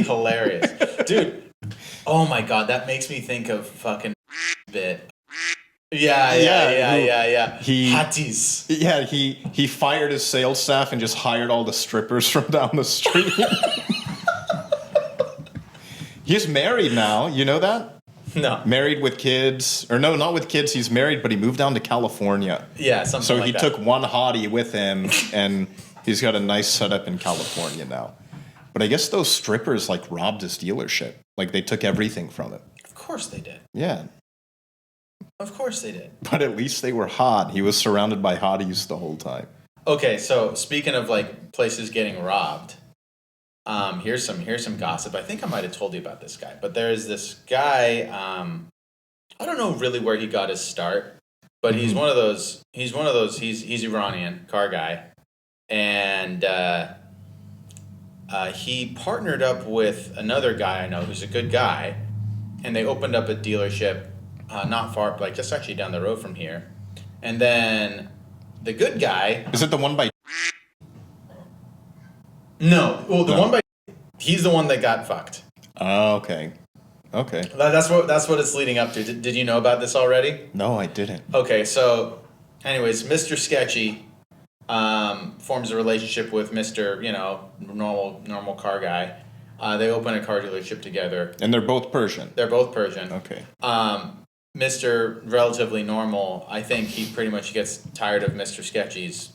hilarious. Dude, oh my God, that makes me think of fucking bit. Yeah. Hotties. Yeah, he fired his sales staff and just hired all the strippers from down the street. He's married now, you know that? No. Married with kids. Or no, not with kids, he's married, but he moved down to California. Yeah, something like that. So he took one hottie with him, and he's got a nice setup in California now. But I guess those strippers, like, robbed his dealership. Like, they took everything from it. Of course they did. Yeah. Of course they did. But at least they were hot. He was surrounded by hotties the whole time. Okay, so speaking of, like, places getting robbed, here's some gossip. I think I might have told you about this guy. But there's this guy, I don't know really where he got his start, but he's he's Iranian, car guy. And he partnered up with another guy I know who's a good guy, and they opened up a dealership not far, like just actually down the road from here. And then the good guy... Is it the one by... No. Well, the one by... He's the one that got fucked. Oh, okay. Okay. That's what it's leading up to. Did you know about this already? No, I didn't. Okay, so anyways, Mr. Sketchy forms a relationship with Mr., normal car guy. They open a car dealership together. And they're both Persian? They're both Persian. Okay. Mr. Relatively Normal, I think he pretty much gets tired of Mr. Sketchy's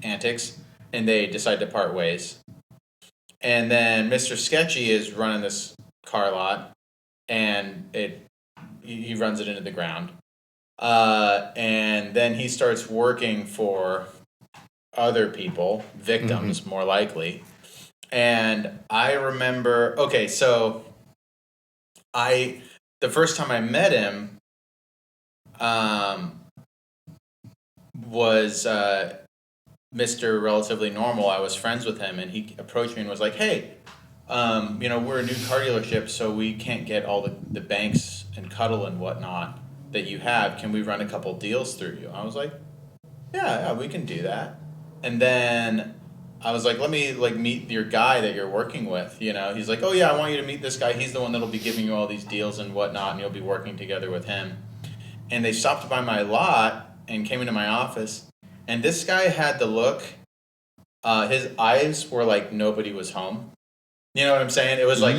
antics, and they decide to part ways. And then Mr. Sketchy is running this car lot, and he runs it into the ground. And then he starts working for other people, victims more likely. And I remember, so the first time I met him was Mr. Relatively Normal. I was friends with him, and he approached me and was like, hey, we're a new car dealership, so we can't get all the banks and cuddle and whatnot that you have. Can we run a couple deals through you? I was like, yeah, we can do that. And then I was like, let me meet your guy that you're working with. He's like, oh yeah, I want you to meet this guy. He's the one that'll be giving you all these deals and whatnot, and you'll be working together with him. And they stopped by my lot and came into my office, and this guy had the look. His eyes were like nobody was home. You know what I'm saying? It was like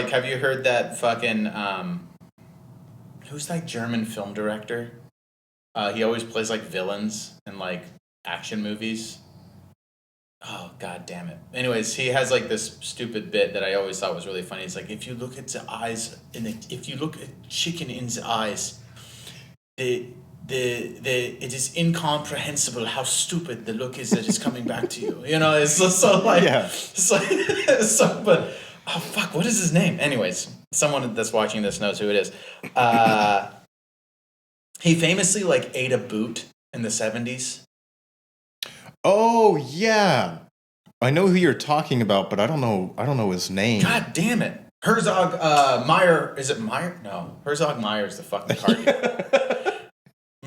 Have you heard that fucking who's that German film director? He always plays like villains in like action movies. Oh, god damn it. Anyways, he has like this stupid bit that I always thought was really funny. It's like, if you look at the eyes, if you look at chicken in the eyes, it is incomprehensible how stupid the look is that is coming back to you. It's just so like, it's like, but, oh fuck, what is his name? Anyways, someone that's watching this knows who it is. He famously like ate a boot in the 70s. Oh, yeah. I know who you're talking about, but I don't know his name. God damn it. Herzog Meyer. Is it Meyer? No. Herzog Meyer is the fucking car dude.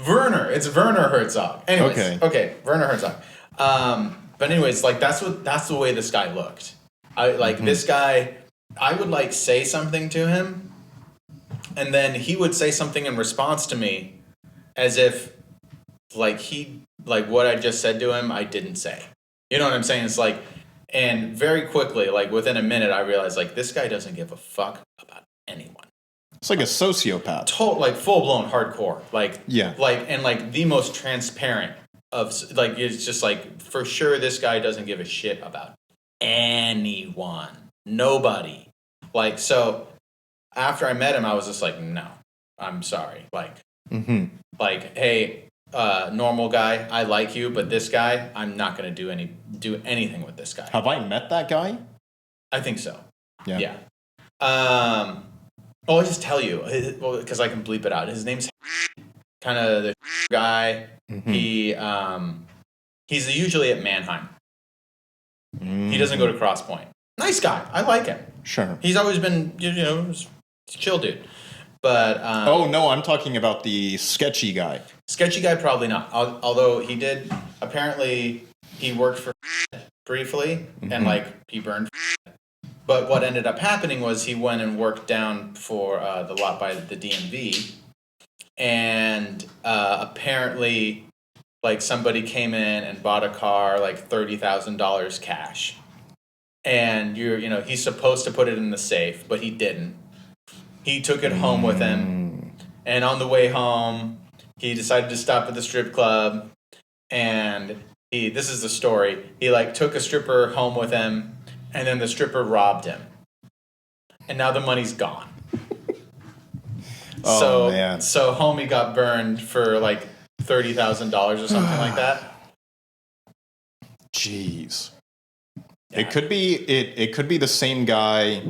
Werner. It's Werner Herzog. Anyways. Okay. Werner Herzog. But anyways, like that's the way this guy looked. This guy, I would like say something to him, and then he would say something in response to me as if like what I just said to him, I didn't say. You know what I'm saying? It's like, and very quickly, like within a minute, I realized like this guy doesn't give a fuck about anyone. It's like a sociopath. Like full blown hardcore. Like, yeah. Like, and like the most transparent of like, it's just like, for sure, this guy doesn't give a shit about anyone. Nobody. Like, so after I met him, I was just like, no, I'm sorry. Like, like, hey, normal guy, I like you, but this guy, I'm not going to do anything with this guy. Have I met that guy? I think so. Yeah. I'll just tell you, because I can bleep it out. His name's kind of the guy. He's usually at Mannheim. He doesn't go to Cross Point. Nice guy. I like him. Sure. He's always been, chill dude. But oh no, I'm talking about the sketchy guy. Sketchy guy, probably not. Although he did, apparently he worked for briefly and like he burned. But what ended up happening was he went and worked down for the lot by the DMV, and apparently, like somebody came in and bought a car like $30,000 cash, and he's supposed to put it in the safe, but he didn't. He took it home with him, and on the way home, he decided to stop at the strip club, and this is the story. He like took a stripper home with him, and then the stripper robbed him, and now the money's gone. Oh, man. So homie got burned for like $30,000 or something like that. Jeez. Yeah. It could be the same guy.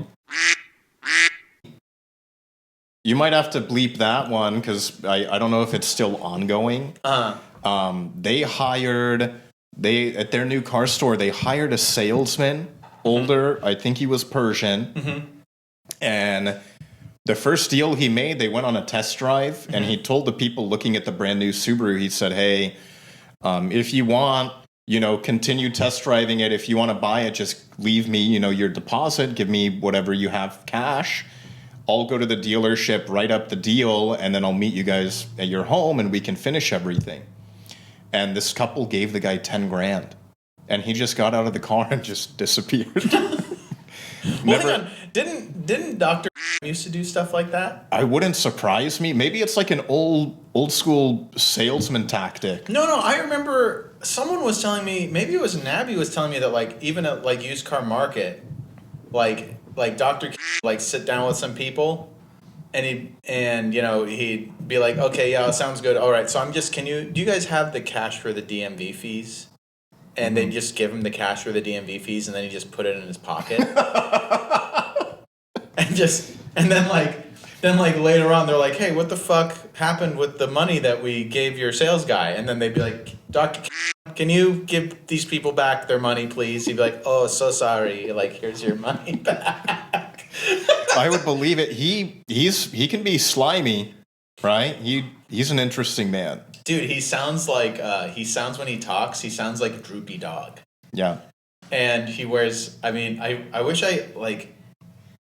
You might have to bleep that one because I don't know if it's still ongoing. They at their new car store, they hired a salesman, older, I think he was Persian. And the first deal he made, they went on a test drive, and he told the people looking at the brand new Subaru, he said, hey, if you want, continue test driving it. If you want to buy it, just leave me, your deposit, give me whatever you have cash. I'll go to the dealership, write up the deal, and then I'll meet you guys at your home and we can finish everything. And this couple gave the guy $10,000, and he just got out of the car and just disappeared. Well, hang on. Didn't Dr. used to do stuff like that? I wouldn't surprise me. Maybe it's like an old school salesman tactic. No, I remember someone was telling me, maybe it was Nabby was telling me that like even at like used car market, like Dr. like sit down with some people, and he'd be like, okay, yeah, sounds good. All right, so do you guys have the cash for the DMV fees? And they just give him the cash for the DMV fees, and then he just put it in his pocket. and then later on they're like, hey, what the fuck happened with the money that we gave your sales guy? And then they'd be like, Doctor, can you give these people back their money, please? He'd be like, oh, so sorry. Like, here's your money back. I would believe it. He can be slimy, right? He's an interesting man. Dude, he sounds like when he talks, he sounds like a droopy dog. Yeah. And he wears, I wish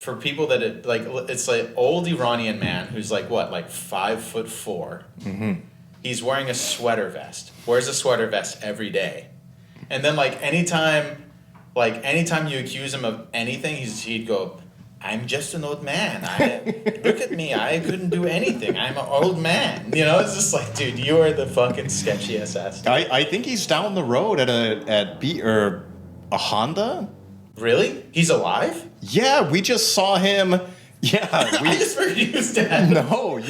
for people that it's like old Iranian man who's like 5'4". Mm-hmm. He's wearing a sweater vest. Wears a sweater vest every day. And then anytime you accuse him of anything, he'd go, I'm just an old man. Look at me. I couldn't do anything. I'm an old man. It's just like, dude, you are the fucking sketchiest ass. I think he's down the road at a Honda. Really? He's alive? Yeah, we just saw him. Yeah, I just figured he was dead. No,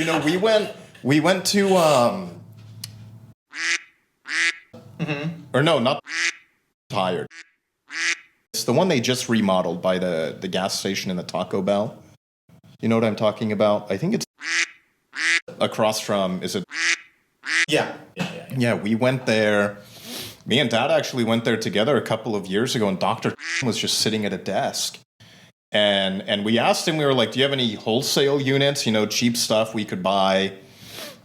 we went to or no, not tired. It's the one they just remodeled by the gas station in the Taco Bell. You know what I'm talking about? I think it's across from, is it? Yeah. Yeah, we went there. Me and Dad actually went there together a couple of years ago, and Dr. was just sitting at a desk. And we asked him, we were like, do you have any wholesale units, cheap stuff we could buy?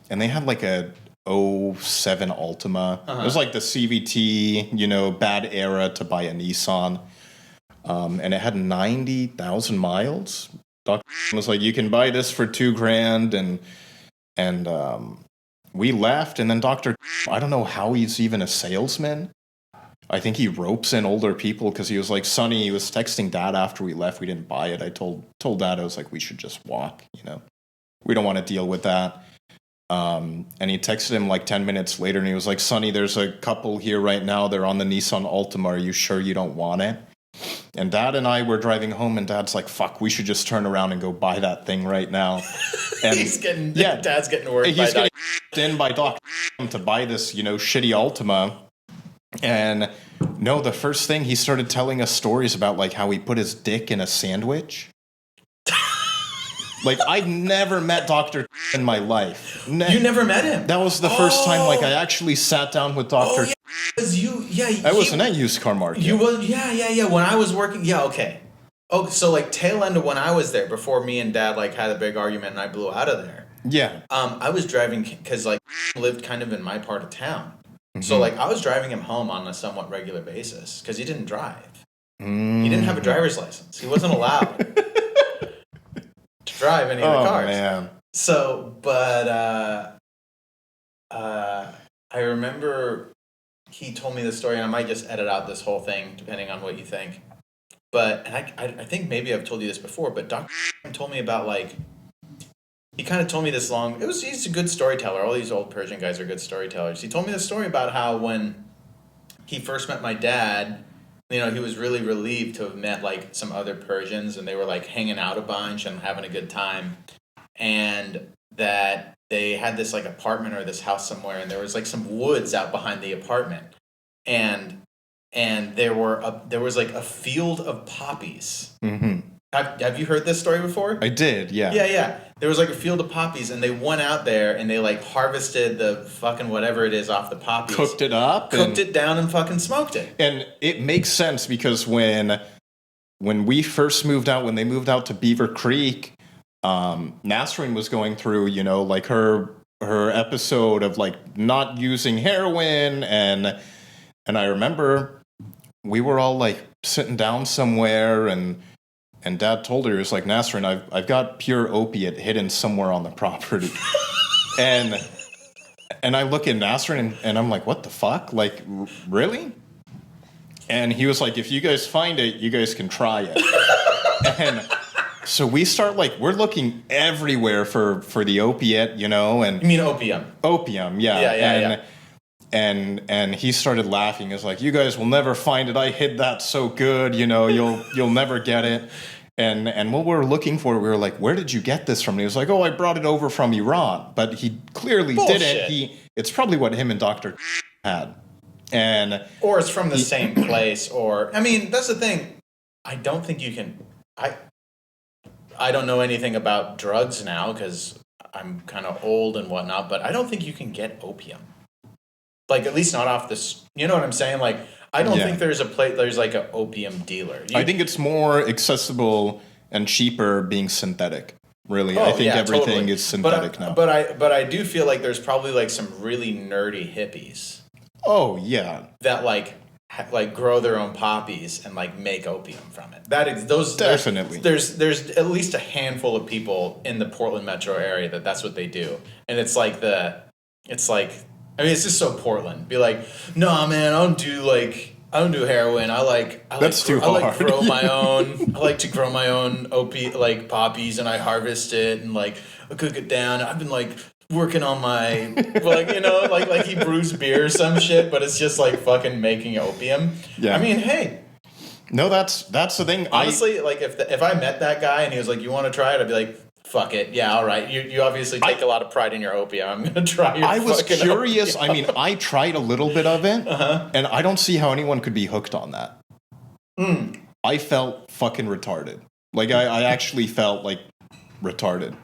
And they had like a 07 Altima. Uh-huh. It was like the CVT, bad era to buy a Nissan. And it had 90,000 miles. Dr. was like, you can buy this for $2,000. And we left, and then Dr. I don't know how he's even a salesman. I think he ropes in older people because he was like, Sonny, he was texting Dad after we left. We didn't buy it. I told Dad, I was like, we should just walk, We don't want to deal with that. And he texted him like 10 minutes later, and he was like, Sonny, there's a couple here right now. They're on the Nissan Altima. Are you sure you don't want it? And Dad and I were driving home, and Dad's like, fuck, we should just turn around and go buy that thing right now. And Dad's getting worked he's getting in by Doc to buy this, shitty Altima. And no, the first thing he started telling us stories about like how he put his dick in a sandwich. Like, I'd never met Dr. in my life. You never met him? That was the first time, like, I actually sat down with Dr. I wasn't at used car market. You was, yeah. When I was working, okay. Oh, so, like, tail end of when I was there, before me and Dad, like, had a big argument and I blew out of there. Yeah. I was driving, because, like, lived kind of in my part of town. Mm-hmm. So, like, I was driving him home on a somewhat regular basis, because he didn't drive. He didn't have a driver's license. He wasn't allowed to drive any of the cars. Man. So, but I remember he told me the story, and I might just edit out this whole thing depending on what you think. But and I think maybe I've told you this before, but Dr. told me about like he kind of told me this long. He's a good storyteller. All these old Persian guys are good storytellers. He told me the story about how when he first met my dad, he was really relieved to have met like some other Persians, and they were like hanging out a bunch and having a good time, and that they had this like apartment or this house somewhere, and there was like some woods out behind the apartment, and there was like a field of poppies. Mm-hmm. Have you heard this story before? I did, yeah. Yeah. There was like a field of poppies, and they went out there and they like harvested the fucking whatever it is off the poppies. Cooked it down and fucking smoked it. And it makes sense because when we first moved out, when they moved out to Beaver Creek, Nasrin was going through, like her episode of like not using heroin, and I remember we were all like sitting down somewhere, and Dad told her, he was like, Nasrin, I've got pure opiate hidden somewhere on the property. and I look at Nasrin and I'm like, what the fuck? Like, really? And he was like, if you guys find it, you guys can try it. And so we start like, we're looking everywhere for the opiate, and you mean opium? Opium, yeah. Yeah. And he started laughing. He was like, you guys will never find it. I hid that so good, you'll never get it. And what we were looking for, we were like, where did you get this from? And he was like, oh, I brought it over from Iran. But he clearly didn't. It's probably what him and Dr. had. Or it's from the same place, or, I mean, that's the thing. I don't think you can, I don't know anything about drugs now because I'm kind of old and whatnot, but I don't think you can get opium. Like, at least not off this, you know what I'm saying? Like, I don't think there's like an opium dealer. I think it's more accessible and cheaper being synthetic. Really, I think everything is synthetic now. But I do feel like there's probably like some really nerdy hippies. Oh yeah, that like grow their own poppies and like make opium from it. That is those definitely. There's at least a handful of people in the Portland metro area that's what they do, and it's like I mean, it's just so Portland. Be like, nah, man, I don't do heroin. I like grow my own. I like to grow my own like poppies, and I harvest it and like I cook it down. I've been like working on my like he brews beer or some shit, but it's just like fucking making opium. Yeah. I mean, hey. No, that's the thing. Honestly, like if I met that guy and he was like, "You want to try it?" I'd be like, fuck it. Yeah, all right. You obviously take a lot of pride in your opium. I'm going to try your I was curious. Opium. I mean, I tried a little bit of it, and I don't see how anyone could be hooked on that. I felt fucking retarded. Like, I actually felt, like, retarded.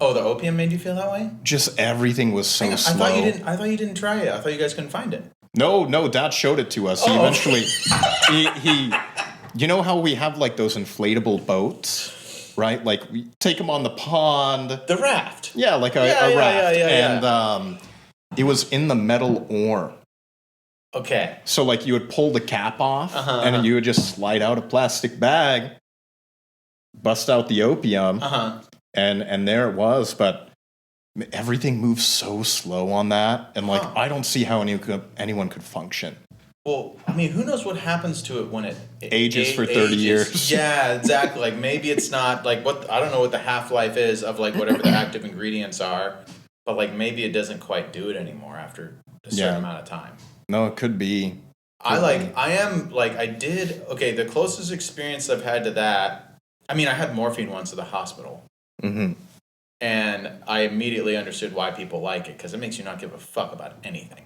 Oh, the opium made you feel that way? Just everything was so slow. I thought you didn't try it. I thought you guys couldn't find it. No, Dad showed it to us. He eventually... he you know how we have, like, those inflatable boats? Right? Like, we take them on the pond. The raft. Yeah, like a raft. And it was in the metal ore. Okay. So, like, you would pull the cap off, and then you would just slide out a plastic bag, bust out the opium, and there it was. But everything moves so slow on that. And, like, I don't see how anyone could function. Well, I mean, who knows what happens to it when it ages for 30 years. Yeah, exactly. Like, maybe it's not, like, I don't know what the half-life is of, like, whatever the active ingredients are, but, like, maybe it doesn't quite do it anymore after a certain amount of time. No, it could be. The closest experience I've had to that, I mean, I had morphine once at the hospital. Mm-hmm. And I immediately understood why people like it, because it makes you not give a fuck about anything.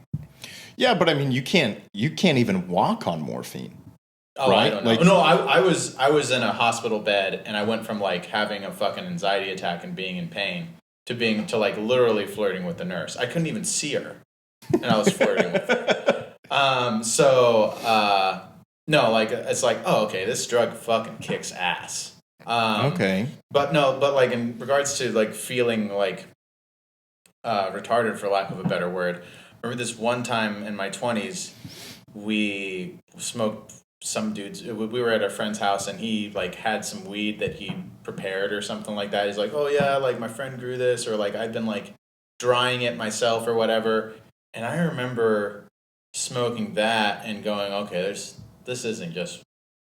Yeah, but I mean, you can't even walk on morphine. Oh, right? I don't know. Like, no, I was in a hospital bed, and I went from like having a fucking anxiety attack and being in pain to like literally flirting with the nurse. I couldn't even see her, and I was flirting with her. No, like it's like, oh, okay, this drug fucking kicks ass. Okay. But like in regards to like feeling like retarded, for lack of a better word. Remember this one time in my 20s, we smoked some dudes, we were at a friend's house and he like had some weed that he prepared or something like that. He's like, oh yeah, like my friend grew this, or like I've been like drying it myself or whatever. And I remember smoking that and going, okay, this isn't just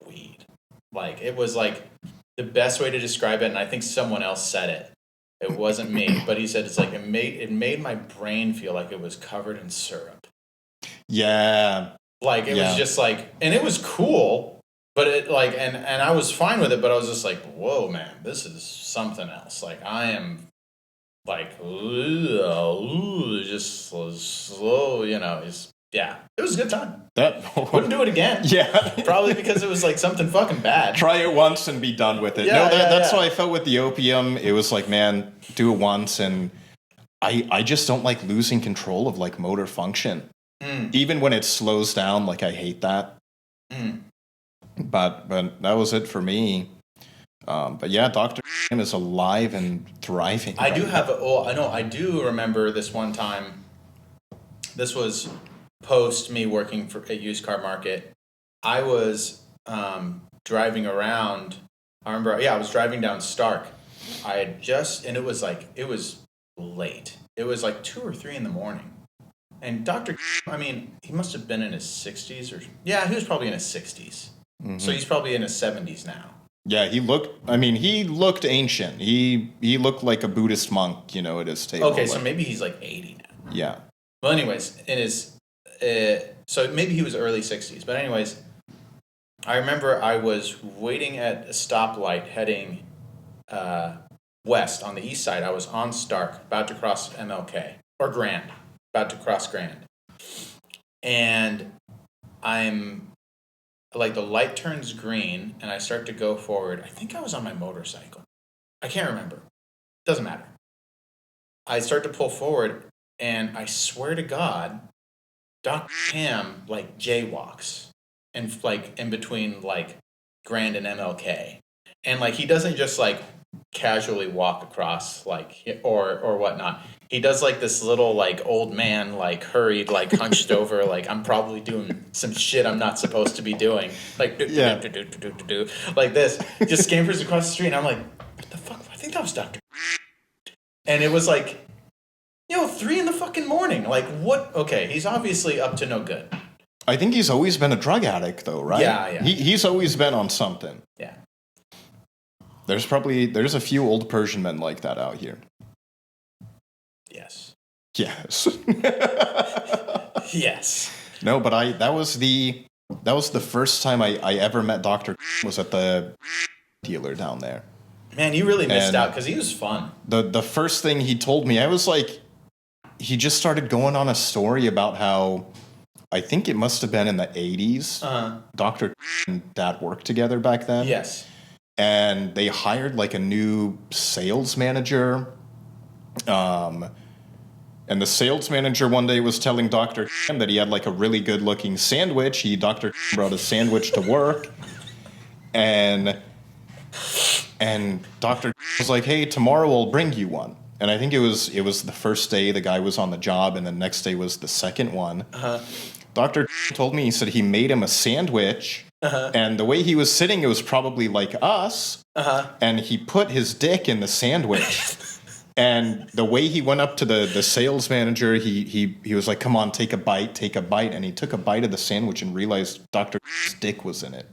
weed. Like it was like the best way to describe it, and I think someone else said it. It wasn't me, but he said it's like it made my brain feel like it was covered in syrup. Yeah. Like it was just like, and it was cool, but it like, and I was fine with it, but I was just like, whoa, man, this is something else. Like I am like, just slow, you know, yeah, it was a good time. Wouldn't do it again. Yeah. Probably because it was like something fucking bad. Try it once and be done with it. Yeah, That's how I felt with the opium. It was like, man, do it once, and I just don't like losing control of like motor function. Even when it slows down, like I hate that. But that was it for me. But yeah, Dr. is alive and thriving. I do remember this one time. This was post me working for a used car market. I was driving around. I remember, I was driving down Stark. And it was late. It was like 2 or 3 in the morning. And Dr. I mean, he must have been in his 60s he was probably in his 60s. Mm-hmm. So he's probably in his 70s now. Yeah, he looked ancient. He looked like a Buddhist monk, at his table. Okay, so maybe he's like 80 now. Yeah. Well, anyways, so maybe he was early 60s. But anyways, I remember I was waiting at a stoplight heading west on the east side. I was on Stark, about to cross MLK, or Grand. About to cross Grand. And I'm like, the light turns green and I start to go forward. I think I was on my motorcycle. I can't remember. Doesn't matter. I start to pull forward and I swear to God, Dr. Ham like jaywalks and like in between like Grand and MLK. And like he doesn't just like casually walk across like or whatnot. He does like this little like old man like hurried like hunched over like I'm probably doing some shit I'm not supposed to be doing like like this, just scampers across the street and I'm like, what the fuck? I think that was Dr. And it was like 3 in the fucking morning. Like what? Okay, he's obviously up to no good. I think he's always been a drug addict though, right? Yeah. He's always been on something. Yeah. There's a few old Persian men like that out here. Yes. Yes. No, but that was the first time I ever met Dr. was at the dealer down there. Man, you really missed out because he was fun. The first thing he told me, I was like, he just started going on a story about how, I think it must have been in the 80s, Dr. and Dad worked together back then. Yes. And they hired like a new sales manager. And the sales manager one day was telling Dr. that he had like a really good looking sandwich. Dr. brought a sandwich to work. And Dr. was like, hey, tomorrow I'll bring you one. And I think it was the first day the guy was on the job, and the next day was the second one. Dr. told me, he said he made him a sandwich. And the way he was sitting, it was probably like us. And he put his dick in the sandwich. And the way he went up to the sales manager, he was like, come on, take a bite. And he took a bite of the sandwich and realized Dr. dick was in it.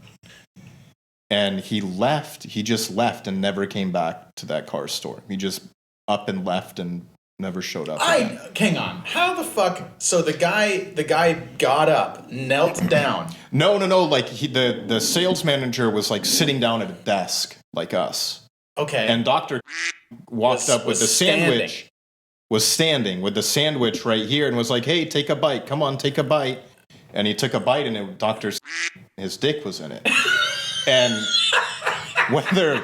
And he just left and never came back to that car store. He just up and left and never showed up again. Hang on. How the fuck? So the guy got up, knelt down. No. Like the sales manager was like sitting down at a desk like us. Okay. And Dr. walked up with the sandwich. Was standing with the sandwich right here and was like, hey, take a bite. Come on, take a bite. And he took a bite and his dick was in it. And whether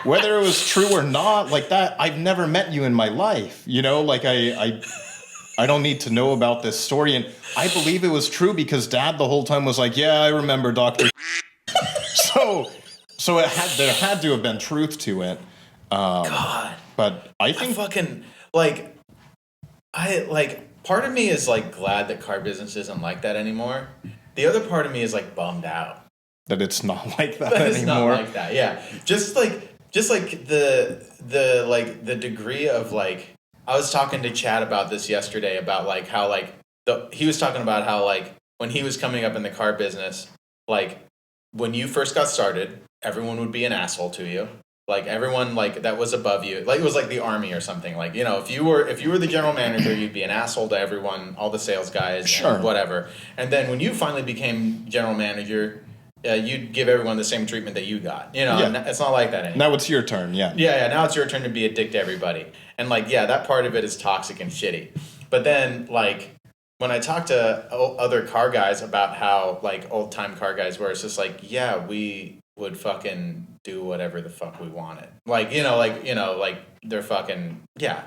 it was true or not, like that, I've never met you in my life. Like I don't need to know about this story. And I believe it was true because Dad the whole time was like, yeah, I remember Dr. So there had to have been truth to it. God. But I think part of me is like glad that car business isn't like that anymore. The other part of me is like bummed out. that it's not like that But it's anymore. not like that. Yeah, just like the degree of like, I was talking to Chad about this yesterday about like how like he was talking about how like when he was coming up in the car business, like when you first got started, everyone would be an asshole to you. Like everyone like that was above you, like it was like the army or something. Like, you know, if you were the general manager, you'd be an asshole to everyone, all the sales guys, Sure. and whatever. And then when you finally became general manager, you'd give everyone the same treatment that you got. You know, Yeah. and it's not like that anymore. Now it's your turn, yeah. Yeah. Now it's your turn to be a dick to everybody, and like, yeah, that part of it is toxic and shitty. But then like when I talk to other car guys about how like old time car guys were, it's just like, yeah, we would fucking do whatever the fuck we wanted. Like they're fucking, yeah.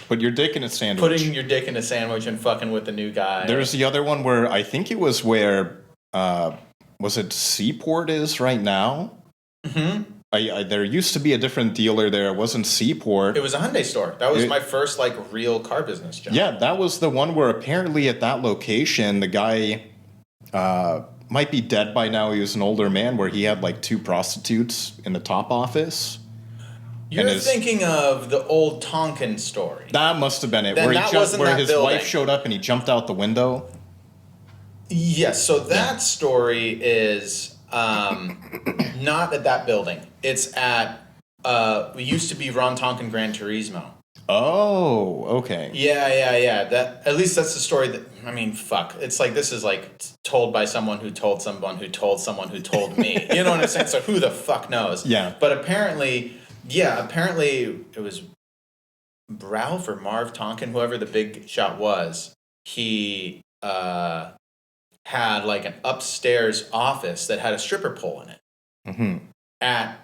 Put your dick in a sandwich. Putting your dick in a sandwich and fucking with the new guy. There's the other one where I think it was where, was it Seaport is right now? Mm-hmm. There used to be a different dealer there. It wasn't Seaport. It was a Hyundai store. That was my first like real car business job. Yeah, that was the one where apparently at that location, the guy might be dead by now. He was an older man where he had like 2 prostitutes in the top office. You're thinking of the old Tonkin story. That must have been it. Then Where, that wasn't where that his building. wife showed up and he jumped out the window. Yes, so that story is not at that building. It's at, it used to be Ron Tonkin Gran Turismo. Oh, okay. Yeah. That, at least that's the story that, I mean, fuck. It's like, this is like told by someone who told someone who told someone who told me. You know what I'm saying? So who the fuck knows? Yeah. But apparently it was Ralph or Marv Tonkin, whoever the big shot was. He had like an upstairs office that had a stripper pole in it. Mm-hmm. At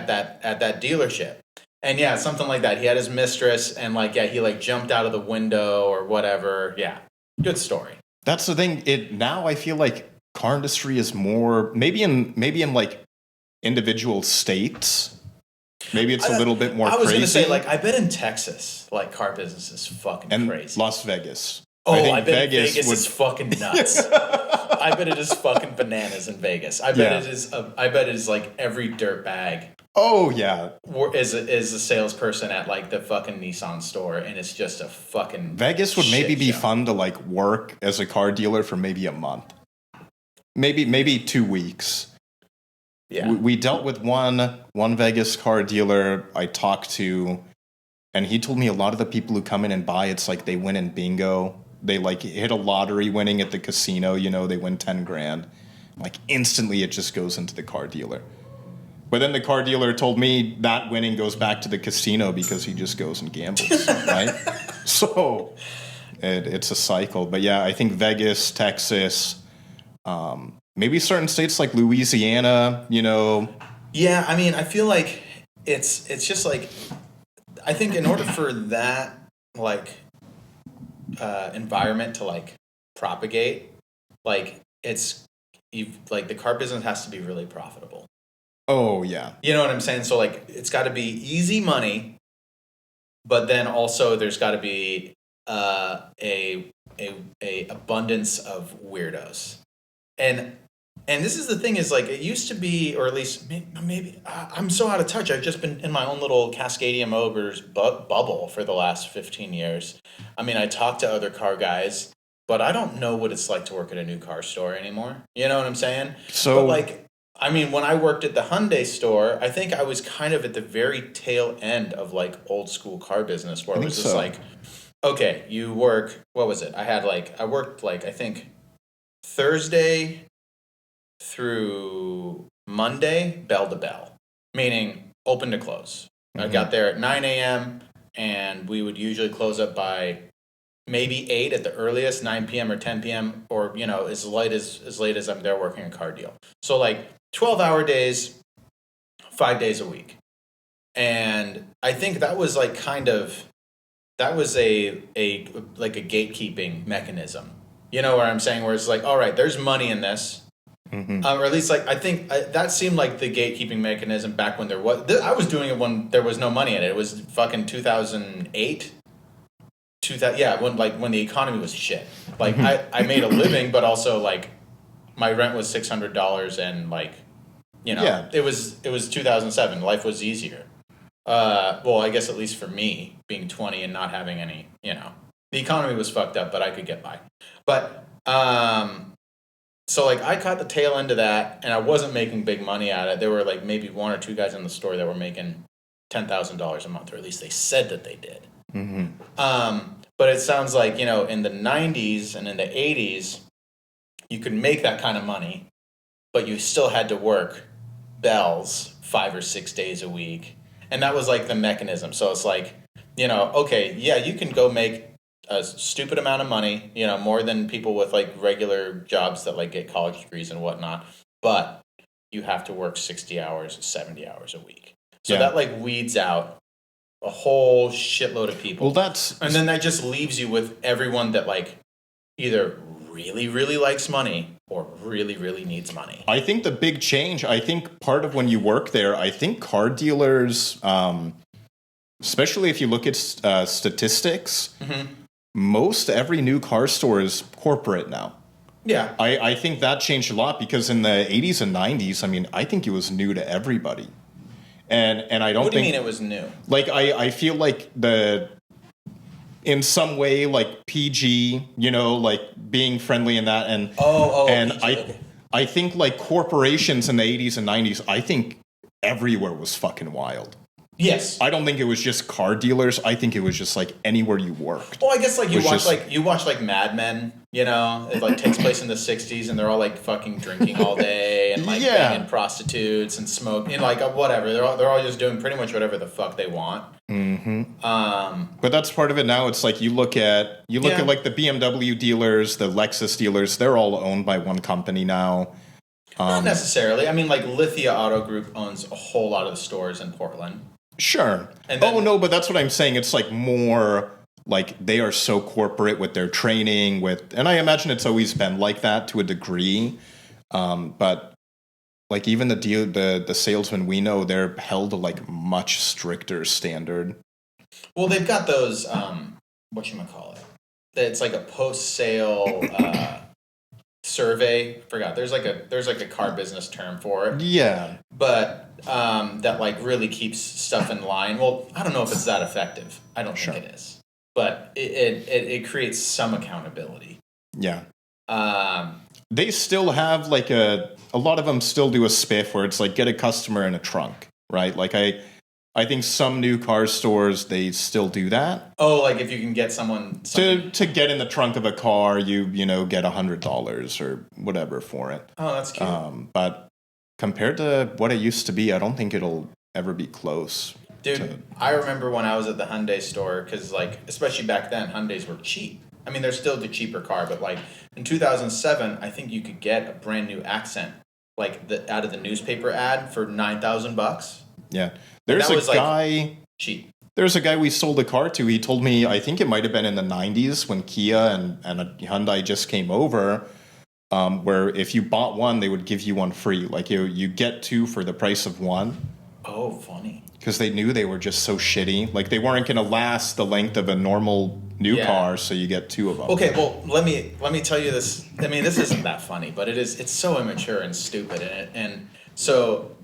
that dealership. And yeah, something like that. He had his mistress, and like, yeah, he like jumped out of the window or whatever. Yeah, good story. That's the thing. Now I feel like car industry is more maybe in like individual states. Maybe it's a little bit more. I was crazy. gonna say, like, I bet in Texas, like, car business is fucking and crazy. Las Vegas. Oh, I bet Vegas is fucking nuts. I bet it is fucking bananas in Vegas. I bet it is like every dirt bag. Oh yeah, Is a salesperson at like the fucking Nissan store, and it's just a fucking Vegas would maybe be show. fun to like work as a car dealer for maybe a month, maybe 2 weeks. Yeah, We dealt with one Vegas car dealer I talked to, and he told me a lot of the people who come in and buy, it's like they win in bingo. They like hit a lottery winning at the casino. You know, they win 10 grand. Like instantly, it just goes into the car dealer. But then the car dealer told me that winning goes back to the casino because he just goes and gambles, right? So it's a cycle. But yeah, I think Vegas, Texas, maybe certain states like Louisiana, you know. Yeah, I mean, I feel like it's just like, I think in order for that like environment to like propagate, like the car business has to be really profitable. Oh yeah. You know what I'm saying? So like it's got to be easy money, but then also there's got to be a abundance of weirdos. And this is the thing is like it used to be, or at least maybe I'm so out of touch. I've just been in my own little Cascadia Motors bubble for the last 15 years. I mean, I talk to other car guys, but I don't know what it's like to work at a new car store anymore. You know what I'm saying? So but like, I mean, when I worked at the Hyundai store, I think I was kind of at the very tail end of like old school car business where it was just like, okay, you work, what was it? I worked like, I think Thursday through Monday, bell to bell, meaning open to close. Mm-hmm. I got there at 9 a.m. and we would usually close up by maybe 8 at the earliest, 9 p.m. or 10 p.m. or, you know, as late as I'm there working a car deal. So like 12-hour days, 5 days a week. And I think that was like that was a gatekeeping mechanism. You know what I'm saying? Where it's like, all right, there's money in this. Mm-hmm. Or at least like, I think that seemed like the gatekeeping mechanism back when there was, I was doing it when there was no money in it. It was fucking 2008. When the economy was shit. Like I made a living, but also like my rent was $600 and like, Yeah. it was 2007. Life was easier. Well, I guess at least for me, being 20 and not having any, the economy was fucked up, but I could get by. But so like I caught the tail end of that, and I wasn't making big money at it. There were like maybe one or two guys in the store that were making $10,000 a month, or at least they said that they did. But it sounds like in the '90s and in the '80s, you could make that kind of money, but you still had to work bells 5 or 6 days a week, and that was like the mechanism. So it's like, okay, yeah, you can go make a stupid amount of money, more than people with like regular jobs that like get college degrees and whatnot, but you have to work 60 hours, 70 hours a week. So that like weeds out a whole shitload of people. Well, and then that just leaves you with everyone that like either really, really likes money or really, really needs money. I think the big change, I think part of when you work there, I think car dealers, especially if you look at statistics, most every new car store is corporate now. Yeah. I think that changed a lot because in the 80s and 90s, I mean, I think it was new to everybody. And I don't think... What do you mean it was new? Like, I feel like in some way, like PG, like being friendly in that. And and PG, I think like corporations in the 80s and 90s, I think everywhere was fucking wild. Yes. I don't think it was just car dealers. I think it was just like anywhere you worked. Well, I guess like you watch Mad Men, it like takes place in the 60s and they're all like fucking drinking all day and like banging prostitutes and smoking, like whatever. They're all just doing pretty much whatever the fuck they want. But that's part of it now. It's like you look at like the BMW dealers, the Lexus dealers, they're all owned by one company now. Not necessarily. I mean, like Lithia Auto Group owns a whole lot of the stores in Portland. Sure. And then, no, but that's what I'm saying. It's like more like they are so corporate with their training and I imagine it's always been like that to a degree. But like even the salesmen we know, they're held to like much stricter standard. Well, they've got those, whatchamacallit. It's like a post-sale survey. Forgot. There's like a car business term for it. Yeah. But that like really keeps stuff in line. Well, I don't know if it's that effective. I don't think it is. But it creates some accountability. Yeah. They still have like a lot of them still do a spiff where it's like get a customer in a trunk, right? Like I think some new car stores, they still do that. Oh, like if you can get someone to get in the trunk of a car, you get $100 or whatever for it. Oh, that's cute. But compared to what it used to be, I don't think it'll ever be close. Dude, I remember when I was at the Hyundai store, because like especially back then, Hyundais were cheap. I mean, they're still the cheaper car, but like in 2007, I think you could get a brand new Accent like out of the newspaper ad for $9,000. Yeah. There's a guy cheap. There's a guy we sold a car to. He told me, I think it might have been in the 90s when Kia and a Hyundai just came over, where if you bought one, they would give you one free. Like you get two for the price of one. Oh, funny. Because they knew they were just so shitty. Like they weren't going to last the length of a normal new car, so you get two of them. Okay, well, let me tell you this. I mean, this isn't that funny, but it's so immature and stupid. And so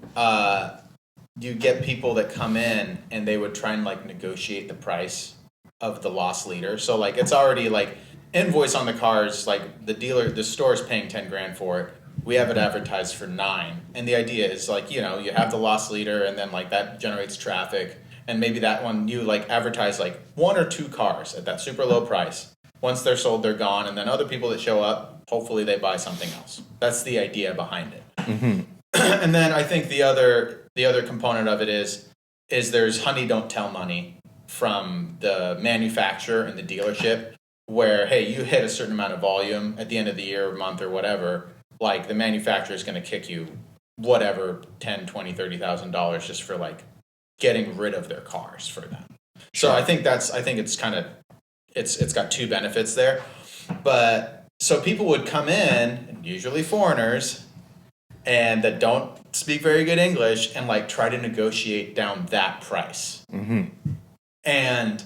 you get people that come in and they would try and like negotiate the price of the loss leader. So like it's already like invoice on the cars, like the store is paying $10,000 for it. We have it advertised for $9,000, and the idea is like you have the loss leader, and then like that generates traffic, and maybe that one you like advertise like one or two cars at that super low price. Once they're sold, they're gone, and then other people that show up, hopefully they buy something else. That's the idea behind it. Mm-hmm. And then I think the other component of it is there's honey don't tell money from the manufacturer and the dealership, where hey, you hit a certain amount of volume at the end of the year or month or whatever. Like the manufacturer is going to kick you whatever $10,000, $20,000, $30,000 just for like getting rid of their cars for them. So I think it's kind of it's got two benefits there. But so people would come in, usually foreigners, and that don't speak very good English, and like try to negotiate down that price. Mm-hmm. And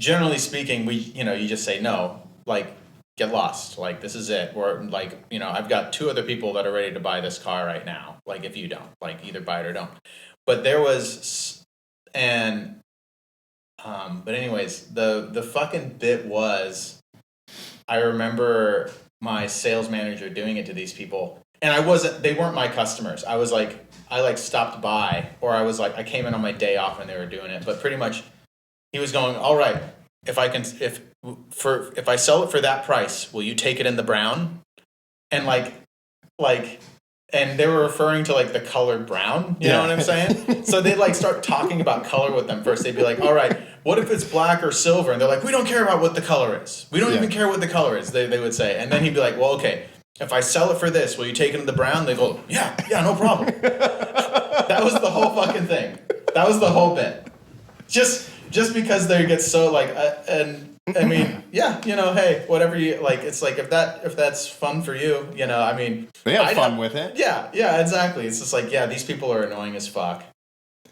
generally speaking, you just say no. Like get lost. Like, this is it. Or like, I've got 2 other people that are ready to buy this car right now. Like, if you don't, like, either buy it or don't. But there was, and, but anyways, the fucking bit was, I remember my sales manager doing it to these people, and they weren't my customers. I was like, I stopped by, or I came in on my day off when they were doing it, but pretty much he was going, all right, if I sell it for that price, will you take it in the brown? And and they were referring to like the color brown, you know what I'm saying? So they'd like start talking about color with them first. They'd be like, all right, what if it's black or silver? And they're like, we don't care about what the color is. We don't even care what the color is, they would say. And then he'd be like, well, okay, if I sell it for this, will you take it in the brown? They go, yeah, no problem. That was the whole fucking thing. That was the whole bit. Just because they get so like, and I mean, yeah, hey, whatever you like. It's like if that's fun for you, I mean, they have fun with it. Yeah, exactly. It's just like, yeah, these people are annoying as fuck,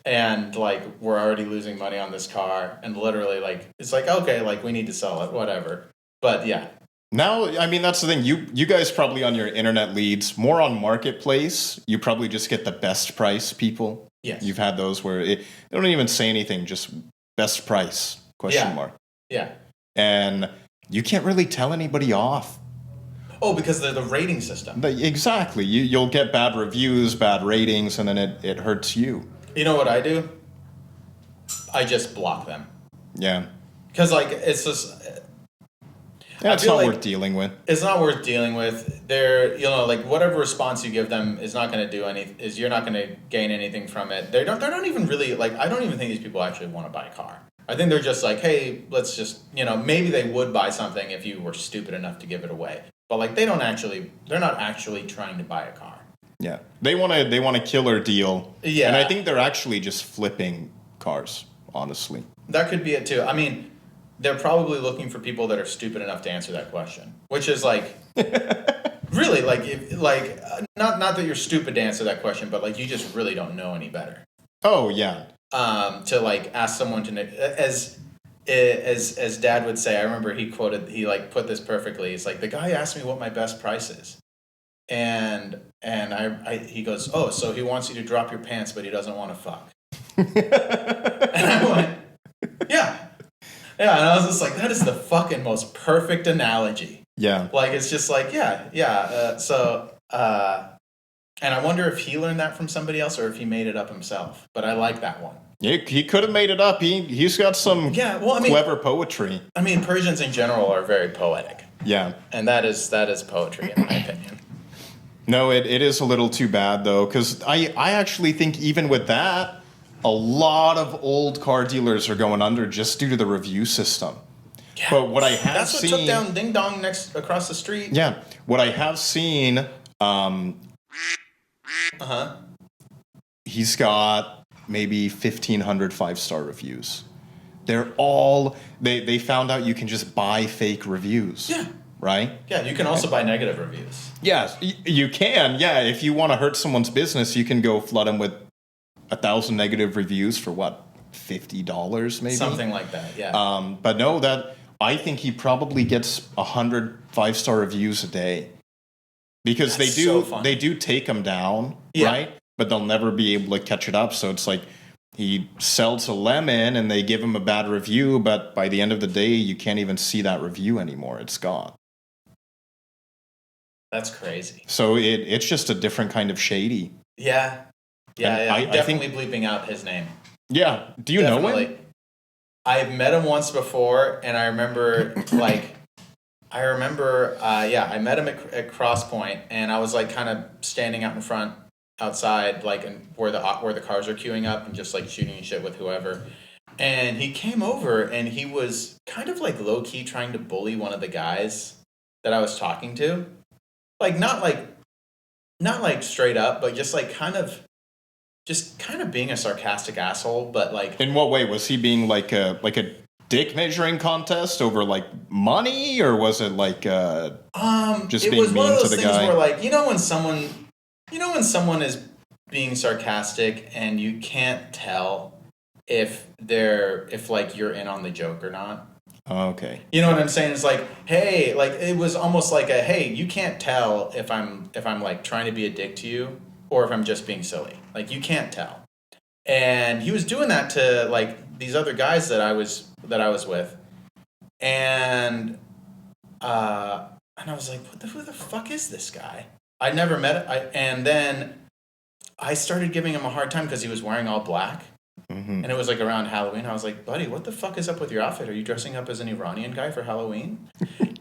and like we're already losing money on this car, and literally like it's like, okay, like we need to sell it, whatever. But yeah. Now, I mean, that's the thing. You guys probably on your internet leads, more on Marketplace, you probably just get the best price people. Yes. You've had those where they don't even say anything, just best price, question mark. Yeah. And you can't really tell anybody off. Oh, because they're the rating system. Exactly. You'll get bad reviews, bad ratings, and then it hurts you. You know what I do? I just block them. Yeah. Because, like, it's just... Yeah, it's not worth dealing with. It's not worth dealing with. They're, like, whatever response you give them is not going to do you're not going to gain anything from it. They're not even really, like, I don't even think these people actually want to buy a car. I think they're just like, hey, let's just, maybe they would buy something if you were stupid enough to give it away. But, like, they're not actually trying to buy a car. Yeah. They want a killer deal. Yeah. And I think they're actually just flipping cars, honestly. That could be it, too. I mean... They're probably looking for people that are stupid enough to answer that question, which is like, really, not that you're stupid to answer that question, but like you just really don't know any better. Oh yeah. To like ask someone to, as Dad would say, I remember he put this perfectly. It's like, the guy asked me what my best price is, and he goes, oh, so he wants you to drop your pants, but he doesn't want to fuck. And I went, yeah. Yeah, and I was just like, that is the fucking most perfect analogy. Yeah. Like, it's just like, and I wonder if he learned that from somebody else or if he made it up himself. But I like that one. He could have made it up. He's got some clever poetry. I mean, Persians in general are very poetic. Yeah. And that is poetry, in my opinion. No, it is a little too bad, though, because I actually think even with that, a lot of old car dealers are going under just due to the review system. Yeah. But what I have That's seen... what took down Ding Dong across the street. Yeah. What I have seen... He's got maybe 1,500 5-star reviews. They're all... They found out you can just buy fake reviews. Yeah. Right? Yeah, you can also buy negative reviews. Yes, you can. Yeah, if you want to hurt someone's business, you can go flood them with 1,000 negative reviews for what, $50 maybe? Something like that, yeah. But no, I think he probably gets 100 5-star reviews a day because they do take them down, right? But they'll never be able to catch it up. So it's like he sells a lemon and they give him a bad review, but by the end of the day, you can't even see that review anymore. It's gone. That's crazy. So it's just a different kind of shady. Yeah. Yeah, I I'm definitely bleeping out his name. Yeah. Do you know him? I've met him once before, and I remember, I met him at Cross Point, and I was, like, kind of standing out in front, outside, like, where the cars are queuing up and just, like, shooting shit with whoever. And he came over, and he was kind of, like, low-key trying to bully one of the guys that I was talking to. Like, not straight up, but just, like, kind of being a sarcastic asshole, but like... In what way? Was he being like a dick measuring contest over like money, or was it like just being mean to the guy? Where like, when someone is being sarcastic and you can't tell if you're in on the joke or not. Okay. You know what I'm saying? It's like, hey, like it was almost like a, hey, you can't tell if I'm like trying to be a dick to you or if I'm just being silly. Like you can't tell. And he was doing that to like these other guys that I was with, and I was like, who the fuck is this guy? I never met it. And then I started giving him a hard time because he was wearing all black. Mm-hmm. And it was like around Halloween. I was like, buddy, what the fuck is up with your outfit? Are you dressing up as an Iranian guy for Halloween?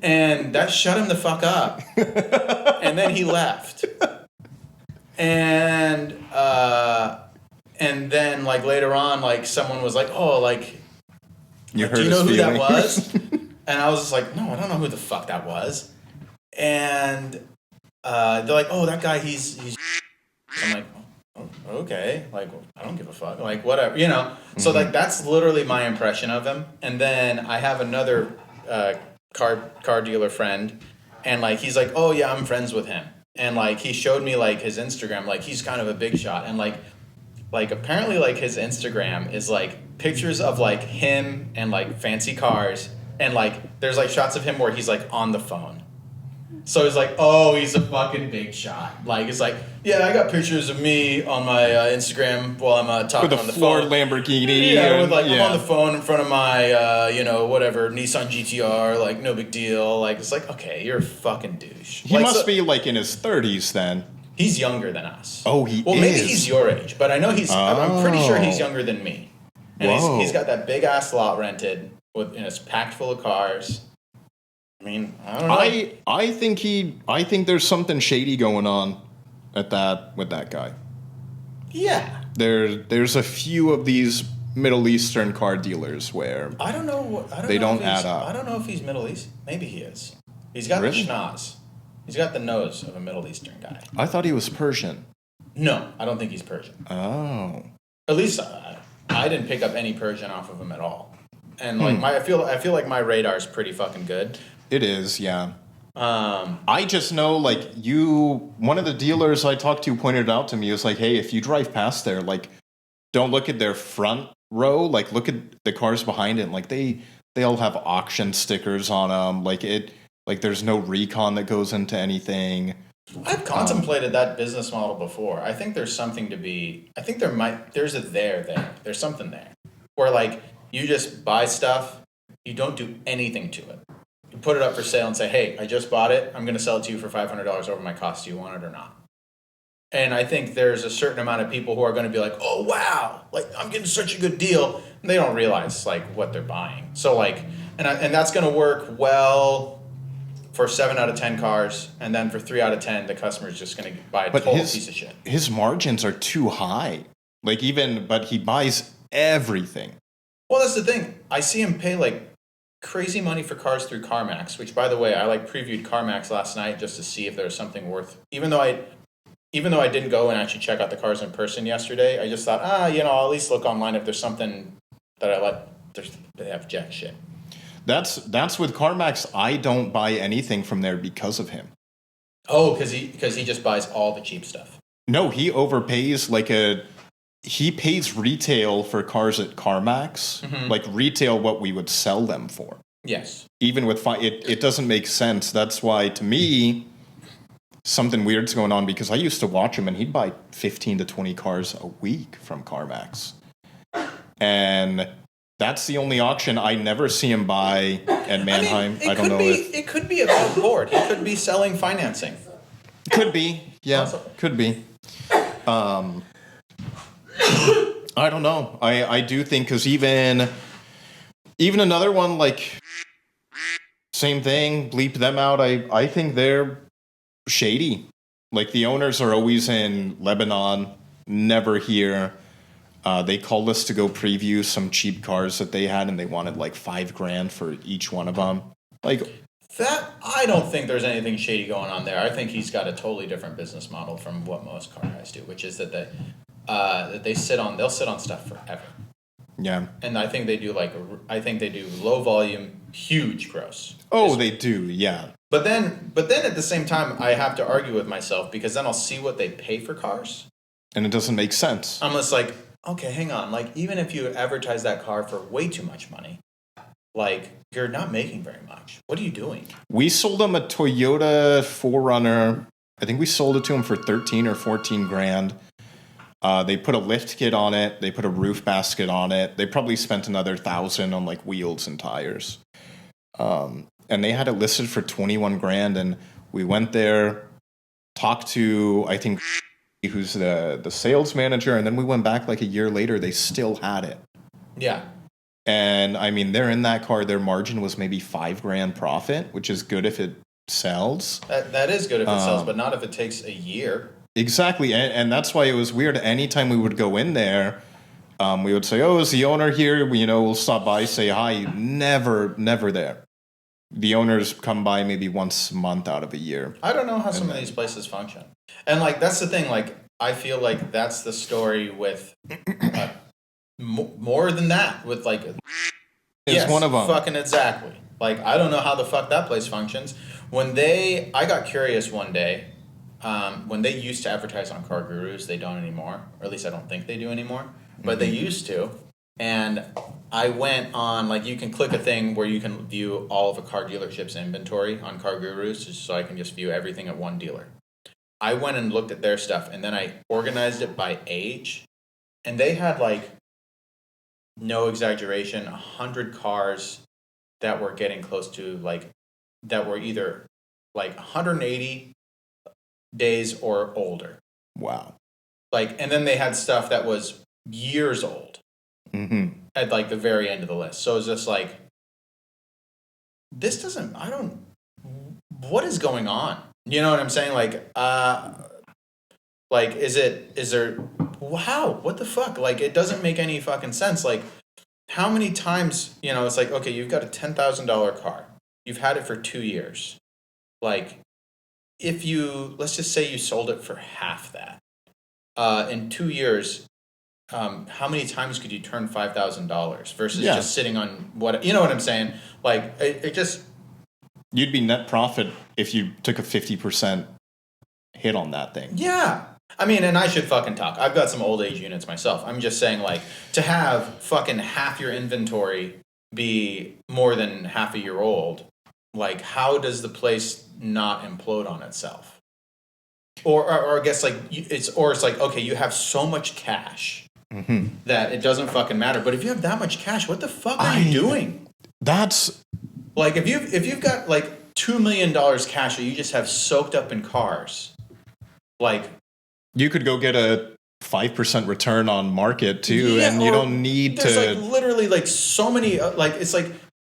And that shut him the fuck up. And then he left. And then like later on, like someone was like, oh, like, do you know who that was? And I was just like, no, I don't know who the fuck that was. And they're like, oh, that guy, he's. I'm like, oh, okay, like I don't give a fuck, like whatever, you know. So like that's literally my impression of him. And then I have another car dealer friend, and like he's like, oh yeah, I'm friends with him, and like he showed me like his Instagram, like he's kind of a big shot, and like apparently like his Instagram is like pictures of like him and like fancy cars, and like there's like shots of him where he's like on the phone. So it's like, oh, he's a fucking big shot. Like, it's like, yeah, I got pictures of me on my Instagram while I'm talking with on the floor phone. Lamborghini. Yeah, with like, I'm on the phone in front of my, whatever, Nissan GTR, like, no big deal. Like, it's like, okay, you're a fucking douche. He must be like in his 30s then. He's younger than us. Oh, he is? Well, maybe he's your age, but I know I'm pretty sure he's younger than me. And he's got that big ass lot rented, and it's packed full of cars. I mean, I don't know. I think there's something shady going on with that guy. Yeah. There's a few of these Middle Eastern car dealers where I don't know. They don't add up. I don't know if he's Middle East. Maybe he is. He's got Really? the schnoz. He's got the nose of a Middle Eastern guy. I thought he was Persian. No, I don't think he's Persian. Oh. At least I didn't pick up any Persian off of him at all. And like I feel like my radar is pretty fucking good. It is, yeah. I just know, like, one of the dealers I talked to pointed out to me, was like, hey, if you drive past there, like, don't look at their front row, like, look at the cars behind it. And, like, they all have auction stickers on them. Like, there's no recon that goes into anything. I've contemplated that business model before. I think there's something to be, I think there's a there. There's something there. Where, like, you just buy stuff, you don't do anything to it. You put it up for sale and say, hey, I just bought it. I'm going to sell it to you for $500 over my cost. Do you want it or not? And I think there's a certain amount of people who are going to be like, oh, wow, like I'm getting such a good deal. And they don't realize like what they're buying. So like, and that's going to work well for 7 out of 10 cars. And then for 3 out of 10, the customer's just going to buy a total piece of shit. His margins are too high. Like but he buys everything. Well, that's the thing. I see him pay like crazy money for cars through CarMax, which by the way, I like previewed CarMax last night just to see if there was something worth, even though I didn't go and actually check out the cars in person yesterday, I just thought, I'll at least look online if there's something that I like. They have jack shit. That's with CarMax. I don't buy anything from there because of him. Oh, because he just buys all the cheap stuff. No, he overpays he pays retail for cars at CarMax, like retail what we would sell them for. Yes. Even with it doesn't make sense. That's why, to me, something weird's going on, because I used to watch him and he'd buy 15 to 20 cars a week from CarMax. And that's the only auction I never see him buy at Mannheim. I don't know if... It could be a good board. He could be selling financing. Could be. Yeah, Possibly. Could be. I don't know. I do think, because even another one, like, same thing, bleep them out. I think they're shady. Like, the owners are always in Lebanon, never here. They called us to go preview some cheap cars that they had, and they wanted like $5,000 for each one of them. Like that, I don't think there's anything shady going on there. I think he's got a totally different business model from what most car guys do, which is that they'll sit on stuff forever. Yeah. And I think they do low volume, huge gross. Oh, they do, yeah. But then at the same time, I have to argue with myself, because then I'll see what they pay for cars. And it doesn't make sense. I'm just like, okay, hang on. Like, even if you advertise that car for way too much money, like, you're not making very much. What are you doing? We sold him a Toyota 4Runner. I think we sold it to him for 13 or 14 grand. They put a lift kit on it. They put a roof basket on it. They probably spent another 1,000 on like wheels and tires. And they had it listed for 21 grand. And we went there, talked to, I think, who's the sales manager. And then we went back like a year later. They still had it. Yeah. And I mean, they're in that car. Their margin was maybe 5 grand profit, which is good if it sells. That is good if it sells, but not if it takes a year. Exactly. And that's why it was weird. Anytime we would go in there, we would say, oh, is the owner here? We'll stop by, say hi. Never there. The owners come by maybe once a month out of a year. I don't know how some of these places function. And like, that's the thing. Like, I feel like that's the story with more than that. With like, It's one of them. Fucking exactly. Like, I don't know how the fuck that place functions. I got curious one day. When they used to advertise on Car Gurus, they don't anymore. Or at least I don't think they do anymore. But they used to. And I went on, like, you can click a thing where you can view all of a car dealership's inventory on Car Gurus, just so I can just view everything at one dealer. I went and looked at their stuff, and then I organized it by age. And they had, like, no exaggeration, 100 cars that were getting close to, like, that were either, like, 180 days or older. Wow. Like, and then they had stuff that was years old at like the very end of the list. So it's just like, what is going on? You know what I'm saying? Like, what the fuck? Like, it doesn't make any fucking sense. Like, how many times, it's like, okay, you've got a $10,000 car. You've had it for 2 years. Like, let's just say you sold it for half that. In 2 years, how many times could you turn $5,000 versus just sitting on what, you know what I'm saying? Like, it just... You'd be net profit if you took a 50% hit on that thing. Yeah. I mean, and I should fucking talk. I've got some old age units myself. I'm just saying, like, to have fucking half your inventory be more than half a year old, like, how does the place not implode on itself? Or I guess, like, it's like, okay, you have so much cash that it doesn't fucking matter. But if you have that much cash, what the fuck are you doing? That's like, if you've got like $2 million cash that you just have soaked up in cars, like, you could go get a 5% return on market too, and you don't need there's to. Like, literally, like, so many, like, it's like,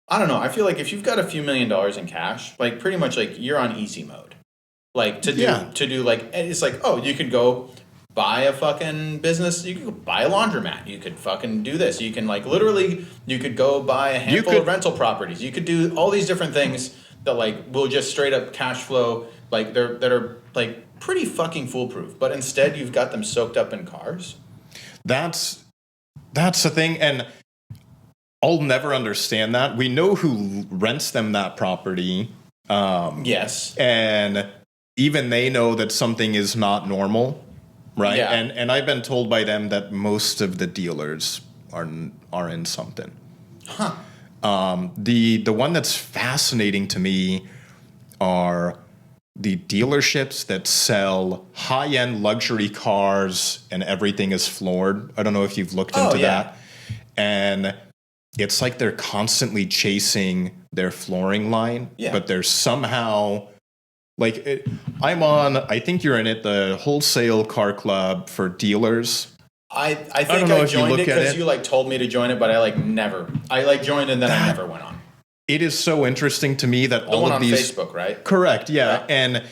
I don't know. I feel like if you've got a few $1 million in cash, like, pretty much, like, you're on easy mode. Like, to do like, it's like, oh, you could go buy a fucking business. You could go buy a laundromat. You could fucking do this. You can, like, literally, you could go buy a handful of rental properties. You could do all these different things that, like, will just straight up cash flow, like, that are, like, pretty fucking foolproof. But instead, you've got them soaked up in cars. That's the thing, and I'll never understand that. We know who rents them that property. Yes. And even they know that something is not normal, right? Yeah. And I've been told by them that most of the dealers are in something. Huh. The one that's fascinating to me are the dealerships that sell high-end luxury cars and everything is floored. I don't know if you've looked into that. And it's like they're constantly chasing their flooring line, but they're somehow... Like, I think you're in it, the wholesale car club for dealers. I think I joined it because you, like, told me to join it, but I joined and then I never went on. It is so interesting to me that all of these... The one on Facebook, right? Correct, yeah. And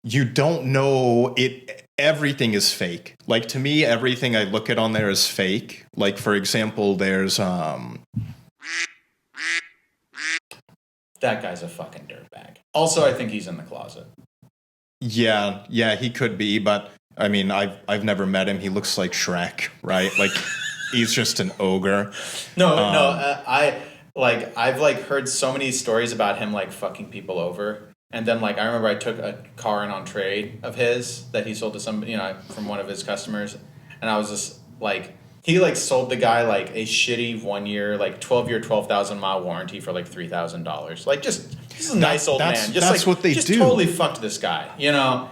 you don't know it. Everything is fake. Like, to me, everything I look at on there is fake. Like, for example, there's... That guy's a fucking dirtbag. Also, I think he's in the closet. Yeah, he could be, but I mean, I've never met him. He looks like Shrek, right? Like, he's just an ogre. I've like heard so many stories about him, like, fucking people over. And then, like, I remember I took a car in on trade of his that he sold to somebody, from one of his customers, and I was just like, He like sold the guy like a shitty 1 year, like 12-year, 12,000 mile warranty for like $3,000. Like just he's a nice old man. Just that's like what they just do. totally fucked this guy, you know.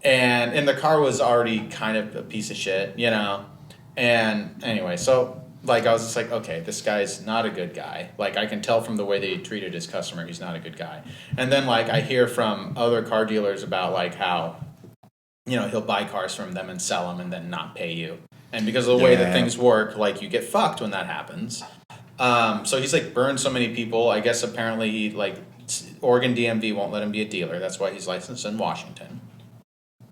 And the car was already kind of a piece of shit, you know. And anyway, so like I was just like, okay, this guy's not a good guy. Like I can tell from the way that he treated his customer, he's not a good guy. And then like I hear from other car dealers about like how, you know, he'll buy cars from them and sell them and then not pay you. And because of the way that things work, like you get fucked when that happens. So he's like burned so many people. I guess apparently he like Oregon DMV won't let him be a dealer. That's why he's licensed in Washington.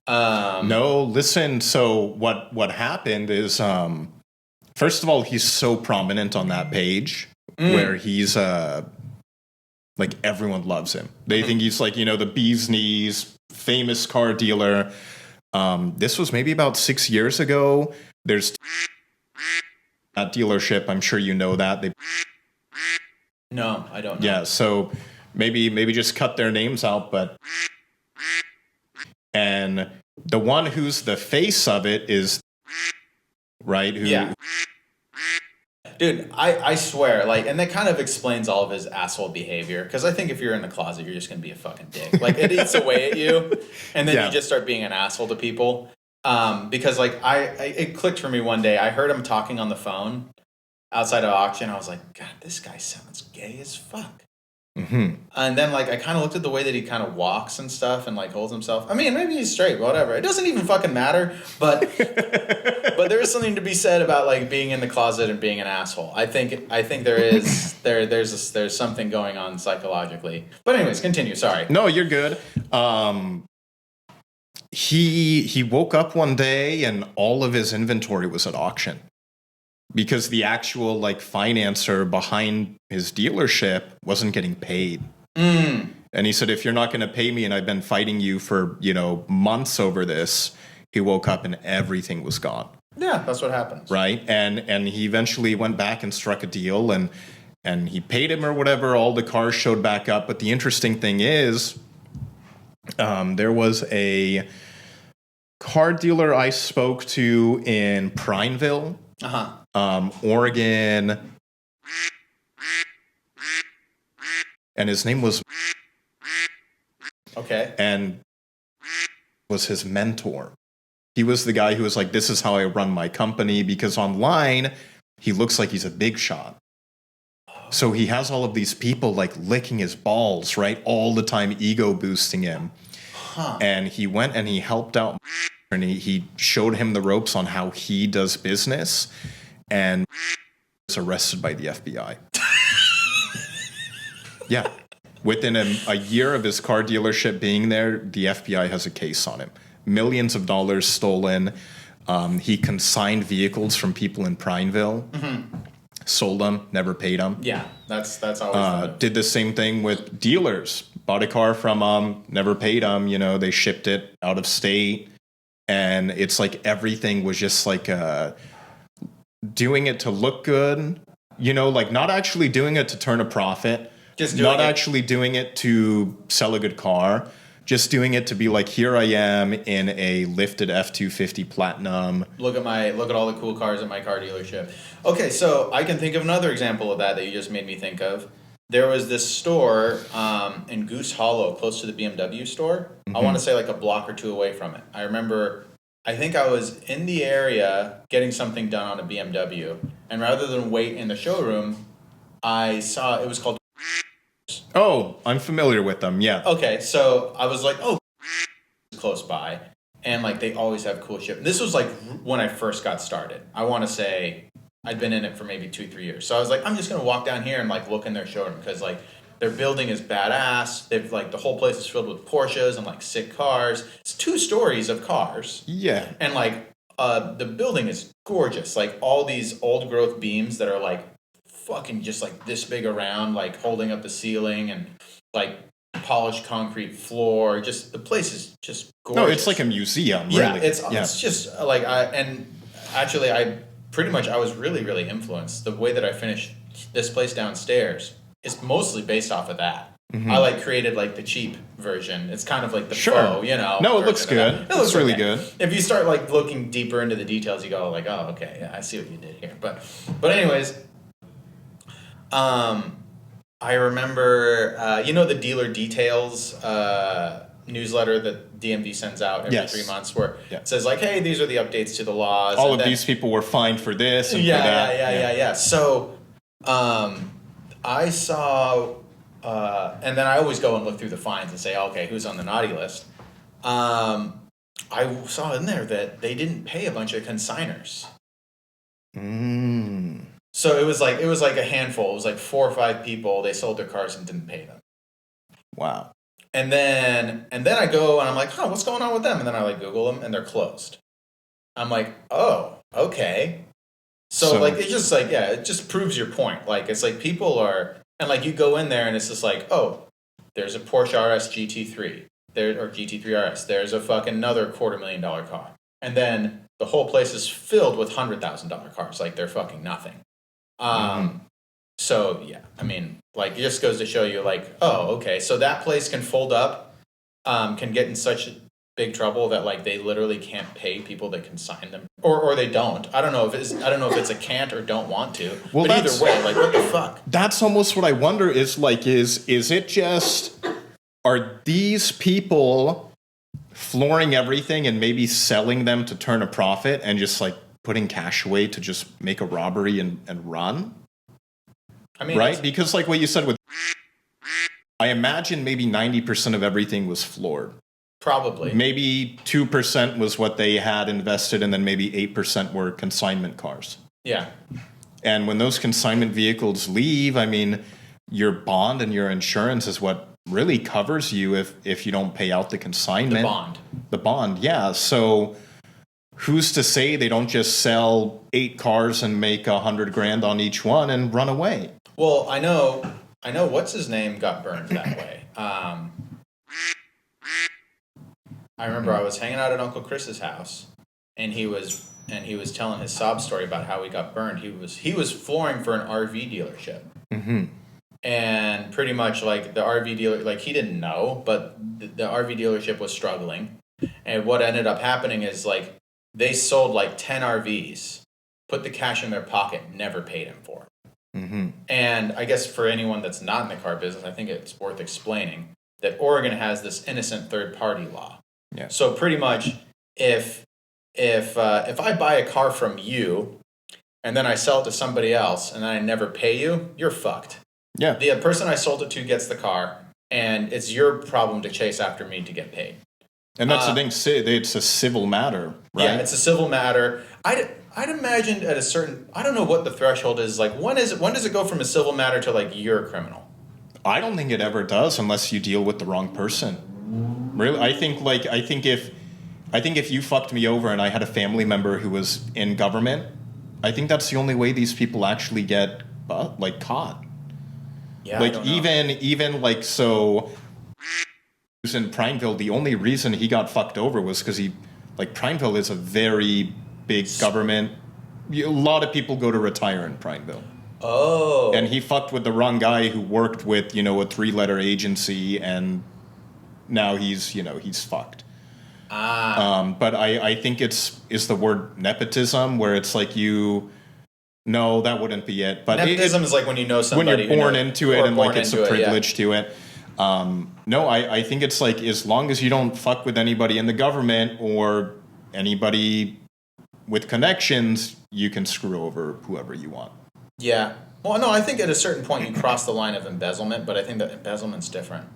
No, listen. So what happened is, first of all, he's so prominent on that page where he's like everyone loves him. They think he's like, you know, the bee's knees, famous car dealer. This was maybe about 6 years ago. There's that dealership. I'm sure you know that. No, I don't know. Yeah, so maybe just cut their names out, but and the one who's the face of it is right. Yeah. Dude, I swear, like, and that kind of explains all of his asshole behavior. Because I think if you're in the closet, you're just gonna be a fucking dick. Like, it eats away at you, and then you just start being an asshole to people. Because like it clicked for me one day. I heard him talking on the phone outside of auction. I was like, God, this guy sounds gay as fuck. Mm-hmm. And then like I kind of looked at the way that he kind of walks and stuff and like holds himself. I mean, maybe he's straight, whatever. It doesn't even fucking matter. But but there is something to be said about like being in the closet and being an asshole. I think there is there's something going on psychologically. But anyways, continue. Sorry. No, you're good. He woke up one day and all of his inventory was at auction. Because the actual like financer behind his dealership wasn't getting paid. And he said, if you're not going to pay me and I've been fighting you for, you know, months over this, he woke up and everything was gone. Yeah, that's what happens. Right. And he eventually went back and struck a deal and he paid him or whatever. All the cars showed back up. But the interesting thing is there was a car dealer I spoke to in Prineville. Oregon, and his name was okay, and was his mentor. He was the guy who was like, "This is how I run my company." Because online, he looks like he's a big shot. So he has all of these people like licking his balls, right, all the time, ego boosting him. And he went and he helped out, and he showed him the ropes on how he does business. And was arrested by the FBI. Yeah. Within a year of his car dealership being there, the FBI has a case on him. Millions of dollars stolen. He consigned vehicles from people in Prineville. Sold them, never paid them. Yeah, that's always did the same thing with dealers. Bought a car from them, never paid them. You know, they shipped it out of state. And it's like everything was just like doing it to look good, you know, like not actually doing it to turn a profit, just not actually doing it to sell a good car, just doing it to be like, here I am in a lifted F-250 Platinum. Look at all the cool cars at my car dealership. Okay, so I can think of another example of that you just made me think of. There was this store in Goose Hollow, close to the BMW store. I want to say like a block or two away from it. I think I was in the area getting something done on a BMW, and rather than wait in the showroom, I saw it was called. Oh, I'm familiar with them. Yeah. Okay, so I was like, oh, close by, and like they always have cool shit. This was like when I first got started. I want to say I'd been in it for maybe 2-3 years. So I was like, I'm just gonna walk down here and like look in their showroom because like their building is badass. They've like the whole place is filled with Porsches and like sick cars. It's 2 stories of cars. Yeah. And like the building is gorgeous. Like all these old growth beams that are like fucking just like this big around, like holding up the ceiling and like polished concrete floor. Just the place is just gorgeous. No, it's like a museum. Yeah, really. It's just like I was really, really influenced. The way that I finished this place downstairs is mostly based off of that. I like created like the cheap version. It's kind of like the Sure. faux, you know. No, it looks version of good. that. It looks really okay. good. If you start like looking deeper into the details, you go like, oh, okay, yeah, I see what you did here. But anyways, I remember, you know, the dealer details newsletter that DMV sends out every Yes. 3 months, where Yeah. it says like, hey, these are the updates to the laws. All and of then, these people were fined for this and yeah, for that. yeah. So, I saw, and then I always go and look through the fines and say, okay, who's on the naughty list? I saw in there that they didn't pay a bunch of consigners. So it was like a handful. It was like 4 or 5 people. They sold their cars and didn't pay them. Wow. And then I go and I'm like, what's going on with them? And then I like Google them and they're closed. I'm like, oh, okay. So like it's just like, yeah, it just proves your point. Like it's like people are, and like you go in there and it's just like, oh, there's a Porsche RS GT3 there, or GT3 RS. There's a fucking another $250,000 car, and then the whole place is filled with $100,000 cars. Like they're fucking nothing. So yeah, I mean, like it just goes to show you, like, oh, okay, so that place can fold up, can get in such big trouble that like they literally can't pay people that consign them, or they don't. I don't know if it's a can't or don't want to. Well, but either way, like what the fuck? That's almost what I wonder is like, is it just, are these people flooring everything and maybe selling them to turn a profit and just like putting cash away to just make a robbery and run? I mean, right? Because like what you said with, I imagine maybe 90% of everything was floored. Probably. Maybe 2% was what they had invested, and then maybe 8% were consignment cars. Yeah. And when those consignment vehicles leave, I mean, your bond and your insurance is what really covers you if you don't pay out the consignment. The bond, yeah. So who's to say they don't just sell 8 cars and make $100,000 on each one and run away? Well, I know what's his name got burned that way. I remember I was hanging out at Uncle Chris's house, and he was telling his sob story about how he got burned. He was flooring for an RV dealership, and pretty much like the RV dealer, like he didn't know, but the RV dealership was struggling, and what ended up happening is like they sold like 10 RVs, put the cash in their pocket, never paid him for it. And I guess for anyone that's not in the car business, I think it's worth explaining that Oregon has this innocent third party law. Yeah. So pretty much, if I buy a car from you, and then I sell it to somebody else, and then I never pay you, you're fucked. Yeah. The person I sold it to gets the car, and it's your problem to chase after me to get paid. And that's the thing. It's a civil matter, right? Yeah, it's a civil matter. I'd imagine at a certain, I don't know what the threshold is. Like, when does it go from a civil matter to like you're a criminal? I don't think it ever does unless you deal with the wrong person. Really, I think if you fucked me over and I had a family member who was in government, I think that's the only way these people actually get like caught. Yeah, like I don't know. even like so. Who's in Prineville? The only reason he got fucked over was because Prineville is a very big government. A lot of people go to retire in Prineville. Oh. And he fucked with the wrong guy who worked with, a 3-letter agency, and now he's fucked. But I think is the word nepotism, where it's like no, that wouldn't be it. But nepotism is like when you know somebody. When you're born into it and like it's a privilege to it. No, I think it's like, as long as you don't fuck with anybody in the government or anybody with connections, you can screw over whoever you want. Yeah. Well, no, I think at a certain point you cross the line of embezzlement, but I think that embezzlement's different.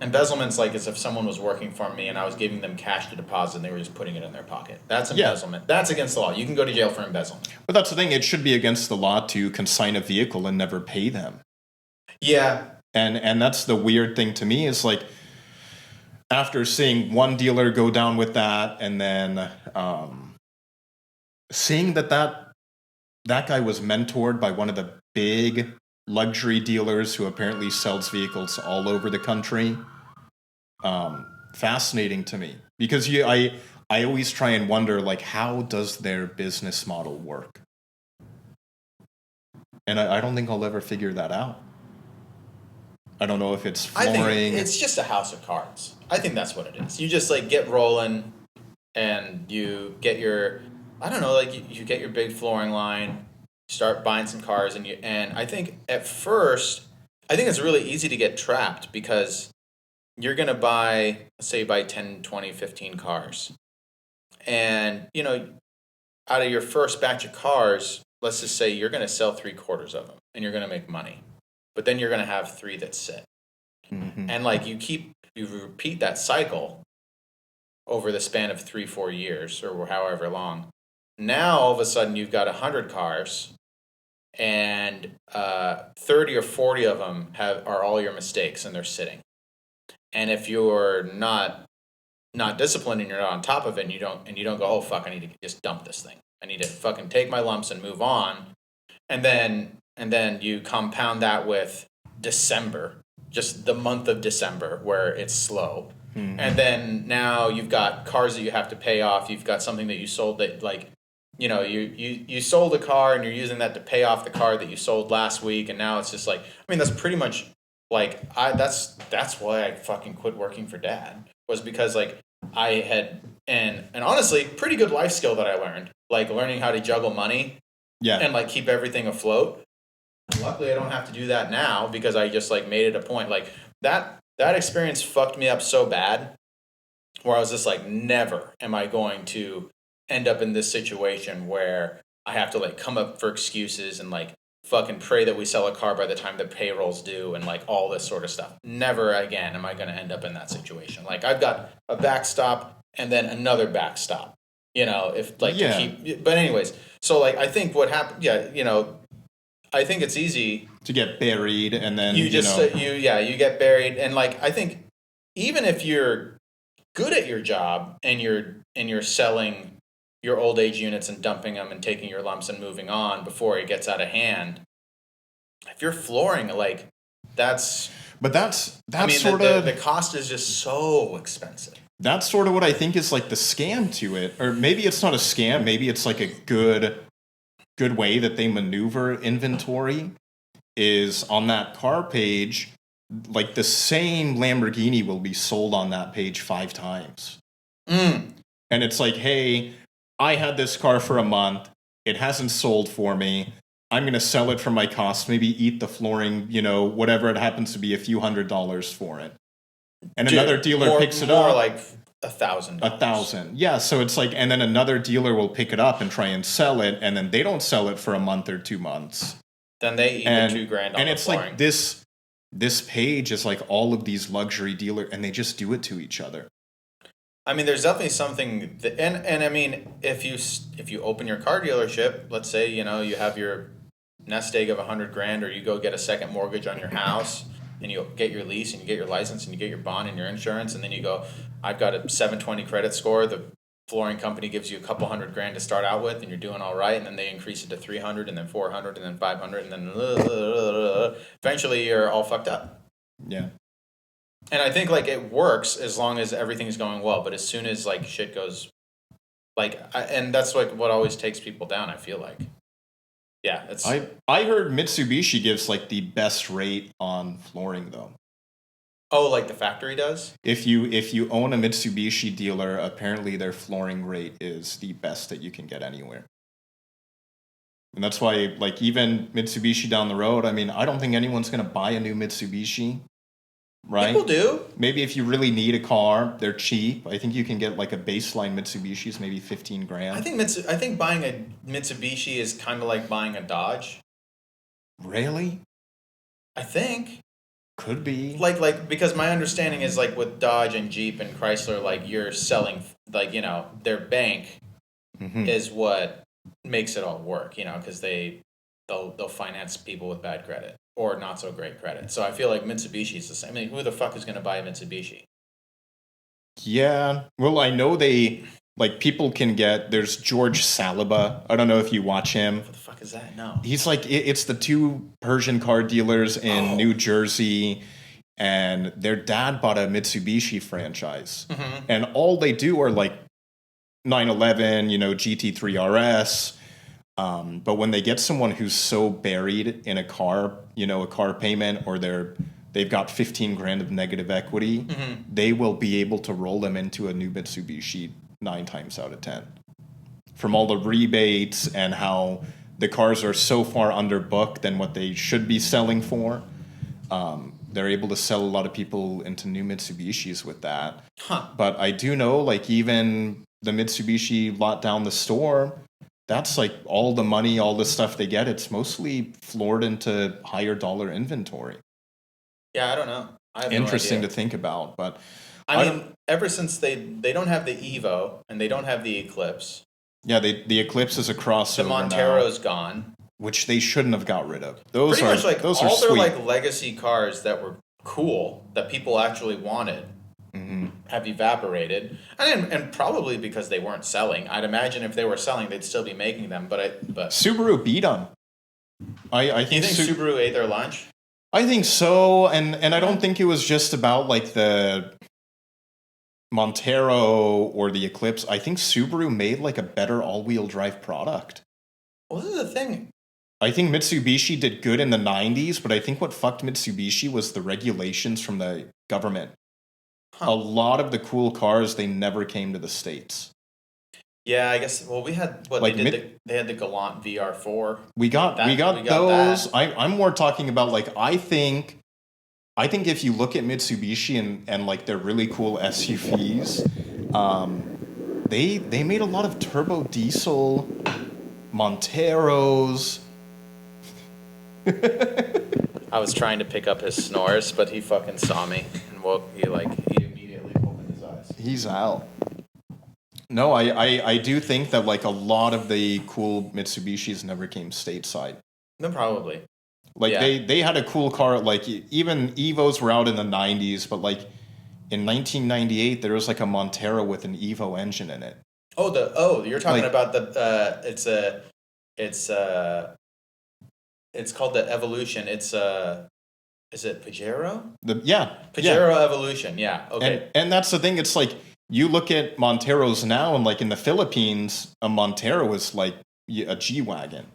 Embezzlement's like as if someone was working for me and I was giving them cash to deposit and they were just putting it in their pocket. That's embezzlement. Yeah. That's against the law. You can go to jail for embezzlement. But that's the thing. It should be against the law to consign a vehicle and never pay them. Yeah. And that's the weird thing to me is like, after seeing one dealer go down with that, and then seeing that guy was mentored by one of the big luxury dealers who apparently sells vehicles all over the country. Fascinating to me, because I always try and wonder, like, how does their business model work? And I don't think I'll ever figure that out. I don't know if it's I flooring. think it's just a house of cards. I think that's what it is. You just like get rolling, and you get your, I don't know, like you get your big flooring line, start buying some cars, and I think at first, I think it's really easy to get trapped because you're gonna buy, let's say you buy 10, 20, 15 cars, and out of your first batch of cars, let's just say you're gonna sell 3/4 of them, and you're gonna make money, but then you're gonna have three that sit. And like you repeat that cycle over the span of 3-4 years or however long. Now all of a sudden you've got 100 cars, and 30 or 40 of them are all your mistakes, and they're sitting. And if you're not disciplined and you're not on top of it, and you don't go, oh fuck, I need to just dump this thing. I need to fucking take my lumps and move on. And then you compound that with December, just the month of December where it's slow. And then now you've got cars that you have to pay off. You've got something that you sold that, like, you sold a car and you're using that to pay off the car that you sold last week. And now it's just like, I mean, that's pretty much like, that's why I fucking quit working for Dad, was because like I had, and honestly, pretty good life skill that I learned, like learning how to juggle money and like keep everything afloat. Luckily, I don't have to do that now because I just like made it a point. Like that experience fucked me up so bad, where I was just like, never am I going to end up in this situation where I have to like come up for excuses and like fucking pray that we sell a car by the time the payroll's due and like all this sort of stuff. Never again am I going to end up in that situation. Like I've got a backstop and then another backstop, if like to keep. But anyways, so like I think what happened, I think it's easy to get buried, and then you get buried. And like I think even if you're good at your job and you're selling your old age units and dumping them and taking your lumps and moving on before it gets out of hand, if you're flooring, like that's I mean, sort of the cost is just so expensive. That's sort of what I think is like the scam to it. Or maybe it's not a scam, maybe it's like a good way that they maneuver inventory is on that car page, like the same Lamborghini will be sold on that page 5 times. And it's like, hey, I had this car for a month. It hasn't sold for me. I'm going to sell it for my cost, maybe eat the flooring, whatever it happens to be, a few $100s for it. And another dealer picks it up. More like $1,000. $1,000. Yeah. So it's like, and then another dealer will pick it up and try and sell it. And then they don't sell it for a month or 2 months. Then they eat the $2,000 on and the it's flooring. Like this page is like all of these luxury dealers, and they just do it to each other. I mean, there's definitely something that, and I mean, if you open your car dealership, let's say, you have your nest egg of $100,000, or you go get a second mortgage on your house, and you get your lease, and you get your license, and you get your bond and your insurance, and then you go, I've got a 720 credit score. The flooring company gives you a couple $100,000 to start out with, and you're doing all right, and then they increase it to 300, and then 400, and then 500, and then eventually you're all fucked up. Yeah. And I think like it works as long as everything's going well, but as soon as like shit goes, and that's like what always takes people down, I feel like. Yeah, it's. I heard Mitsubishi gives like the best rate on flooring though. Oh, like the factory does? If you own a Mitsubishi dealer, apparently their flooring rate is the best that you can get anywhere. And that's why, like, even Mitsubishi down the road, I mean, I don't think anyone's going to buy a new Mitsubishi, right? People do. Maybe if you really need a car, they're cheap. I think you can get like a baseline Mitsubishi is maybe $15,000. I think buying a Mitsubishi is kind of like buying a Dodge. Really? I think. Could be. Like because my understanding is like with Dodge and Jeep and Chrysler, like you're selling, like, their bank is what makes it all work, because they'll finance people with bad credit or not so great credit. So I feel like Mitsubishi is the same. I mean, who the fuck is going to buy a Mitsubishi? Yeah. Well, I know people can get, there's George Saliba. I don't know if you watch him. What the fuck is that? No. He's like, it's the 2 Persian car dealers in New Jersey, and their dad bought a Mitsubishi franchise. And all they do are like 911, GT3 RS. But when they get someone who's so buried in a car, a car payment, or they're they've got 15 grand of negative equity, they will be able to roll them into a new Mitsubishi 9 times out of 10. From all the rebates and how the cars are so far under book than what they should be selling for, they're able to sell a lot of people into new Mitsubishis with that. But I do know, like, even the Mitsubishi lot down the store, that's like all the money, all the stuff they get, it's mostly floored into higher dollar inventory. Yeah, I don't know. I have Interesting no to idea. think about, but I mean, ever since they don't have the Evo and they don't have the Eclipse, yeah, the Eclipse is a crossover the Montero's now, gone. which they shouldn't have got rid of. Those Pretty are much like those are all their sweet. like legacy cars that were cool that people actually wanted have evaporated, and probably because they weren't selling. I'd imagine if they were selling, they'd still be making them. But Subaru beat them. I do you think think Subaru ate their lunch? I think so, and I don't think it was just about like the Montero or the Eclipse. I think Subaru made like a better all-wheel drive product. Well, this is the thing. I think Mitsubishi did good in the 90s, but I think what fucked Mitsubishi was the regulations from the government. A lot of the cool cars, they never came to the States. Yeah, I guess. Well, we had what Like they had the Galant VR4. We got those. I'm more talking about like I think if you look at Mitsubishi and like their really cool SUVs, they made a lot of turbo diesel Monteros. I was trying to pick up his snores, but he fucking saw me and he immediately opened his eyes. He's out. No, I do think that like a lot of the cool Mitsubishis never came stateside. No, probably. Like they had a cool car. Like even Evos were out in the 90s, but like in 1998 there was like a Montero with an Evo engine in it. You're talking about the it's called the Evolution. It's is it Pajero? Pajero Evolution. Yeah. Okay. And that's the thing. It's like you look at Monteros now, and like in the Philippines, a Montero is like a G-Wagon.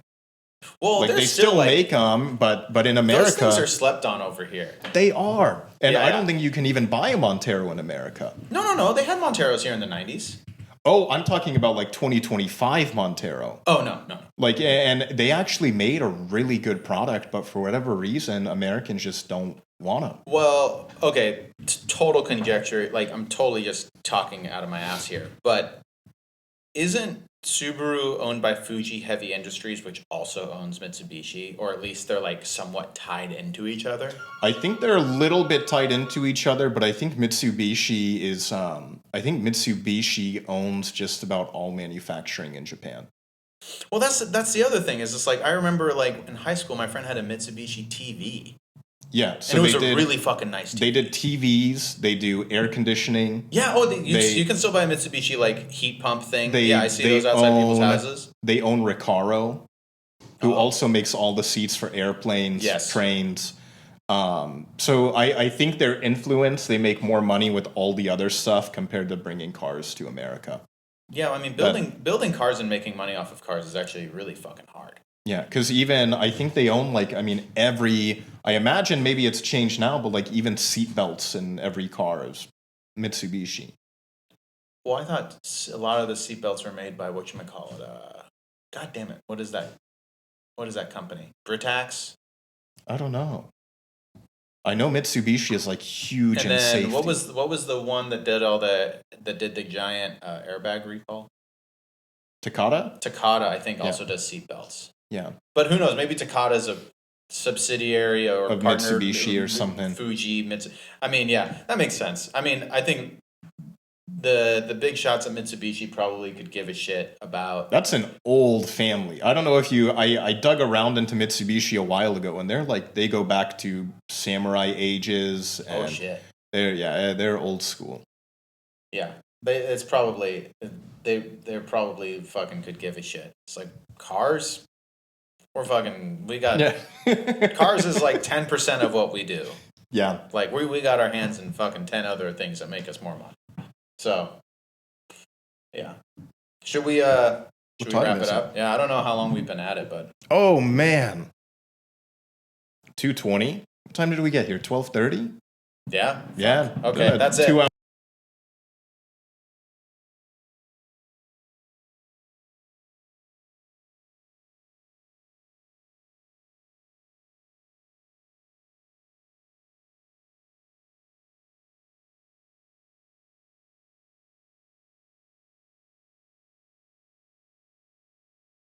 Well, like they still make them, but in America, those things are slept on over here. They are, and I don't think you can even buy a Montero in America. No. They had Monteros here in the 90s. Oh, I'm talking about like 2025 Montero. Oh, no. Like, and they actually made a really good product, but for whatever reason, Americans just don't want them. Well, okay, total conjecture. Like, I'm totally just talking out of my ass here. But isn't Subaru owned by Fuji Heavy Industries, which also owns Mitsubishi? Or at least they're like somewhat tied into each other? I think they're a little bit tied into each other, but I think Mitsubishi is... I think Mitsubishi owns just about all manufacturing in Japan. Well, that's the other thing. Is it's like I remember like in high school, my friend had a Mitsubishi TV. Yeah, so and it was a really fucking nice TV. They did TVs. They do air conditioning. Yeah. You can still buy a Mitsubishi like heat pump thing. I see those outside people's houses. They own Recaro, who also makes all the seats for airplanes, trains. So I think their influence, they make more money with all the other stuff compared to bringing cars to America. Yeah, I mean, building cars and making money off of cars is actually really fucking hard. Yeah, because even, I think they own, like, I mean, I imagine maybe it's changed now, but, like, even seatbelts in every car is Mitsubishi. Well, I thought a lot of the seatbelts were made by whatchamacallit, God damn it, what is that? What is that company? Britax? I don't know. I know Mitsubishi is, like, huge in safety. And what was the one that did the giant airbag recall? Takata? Takata, I think, also does seatbelts. Yeah. But who knows? Maybe Takata is a subsidiary or of partner, Mitsubishi or something. Fuji, I mean, yeah, that makes sense. I mean, I think the big shots at Mitsubishi probably could give a shit about... That's an old family. I don't know if I dug around into Mitsubishi a while ago, and they go back to samurai ages. And shit. They're old school. Yeah. They're probably fucking could give a shit. It's like cars... we got cars is like 10% of what we do. Yeah. Like we got our hands in fucking 10 other things that make us more money. So, yeah. Should we wrap it up? Yeah, I don't know how long we've been at it, but oh man. 2:20. time did we get here? 12:30. Yeah. Yeah. Okay, good. that's it. 2 hours.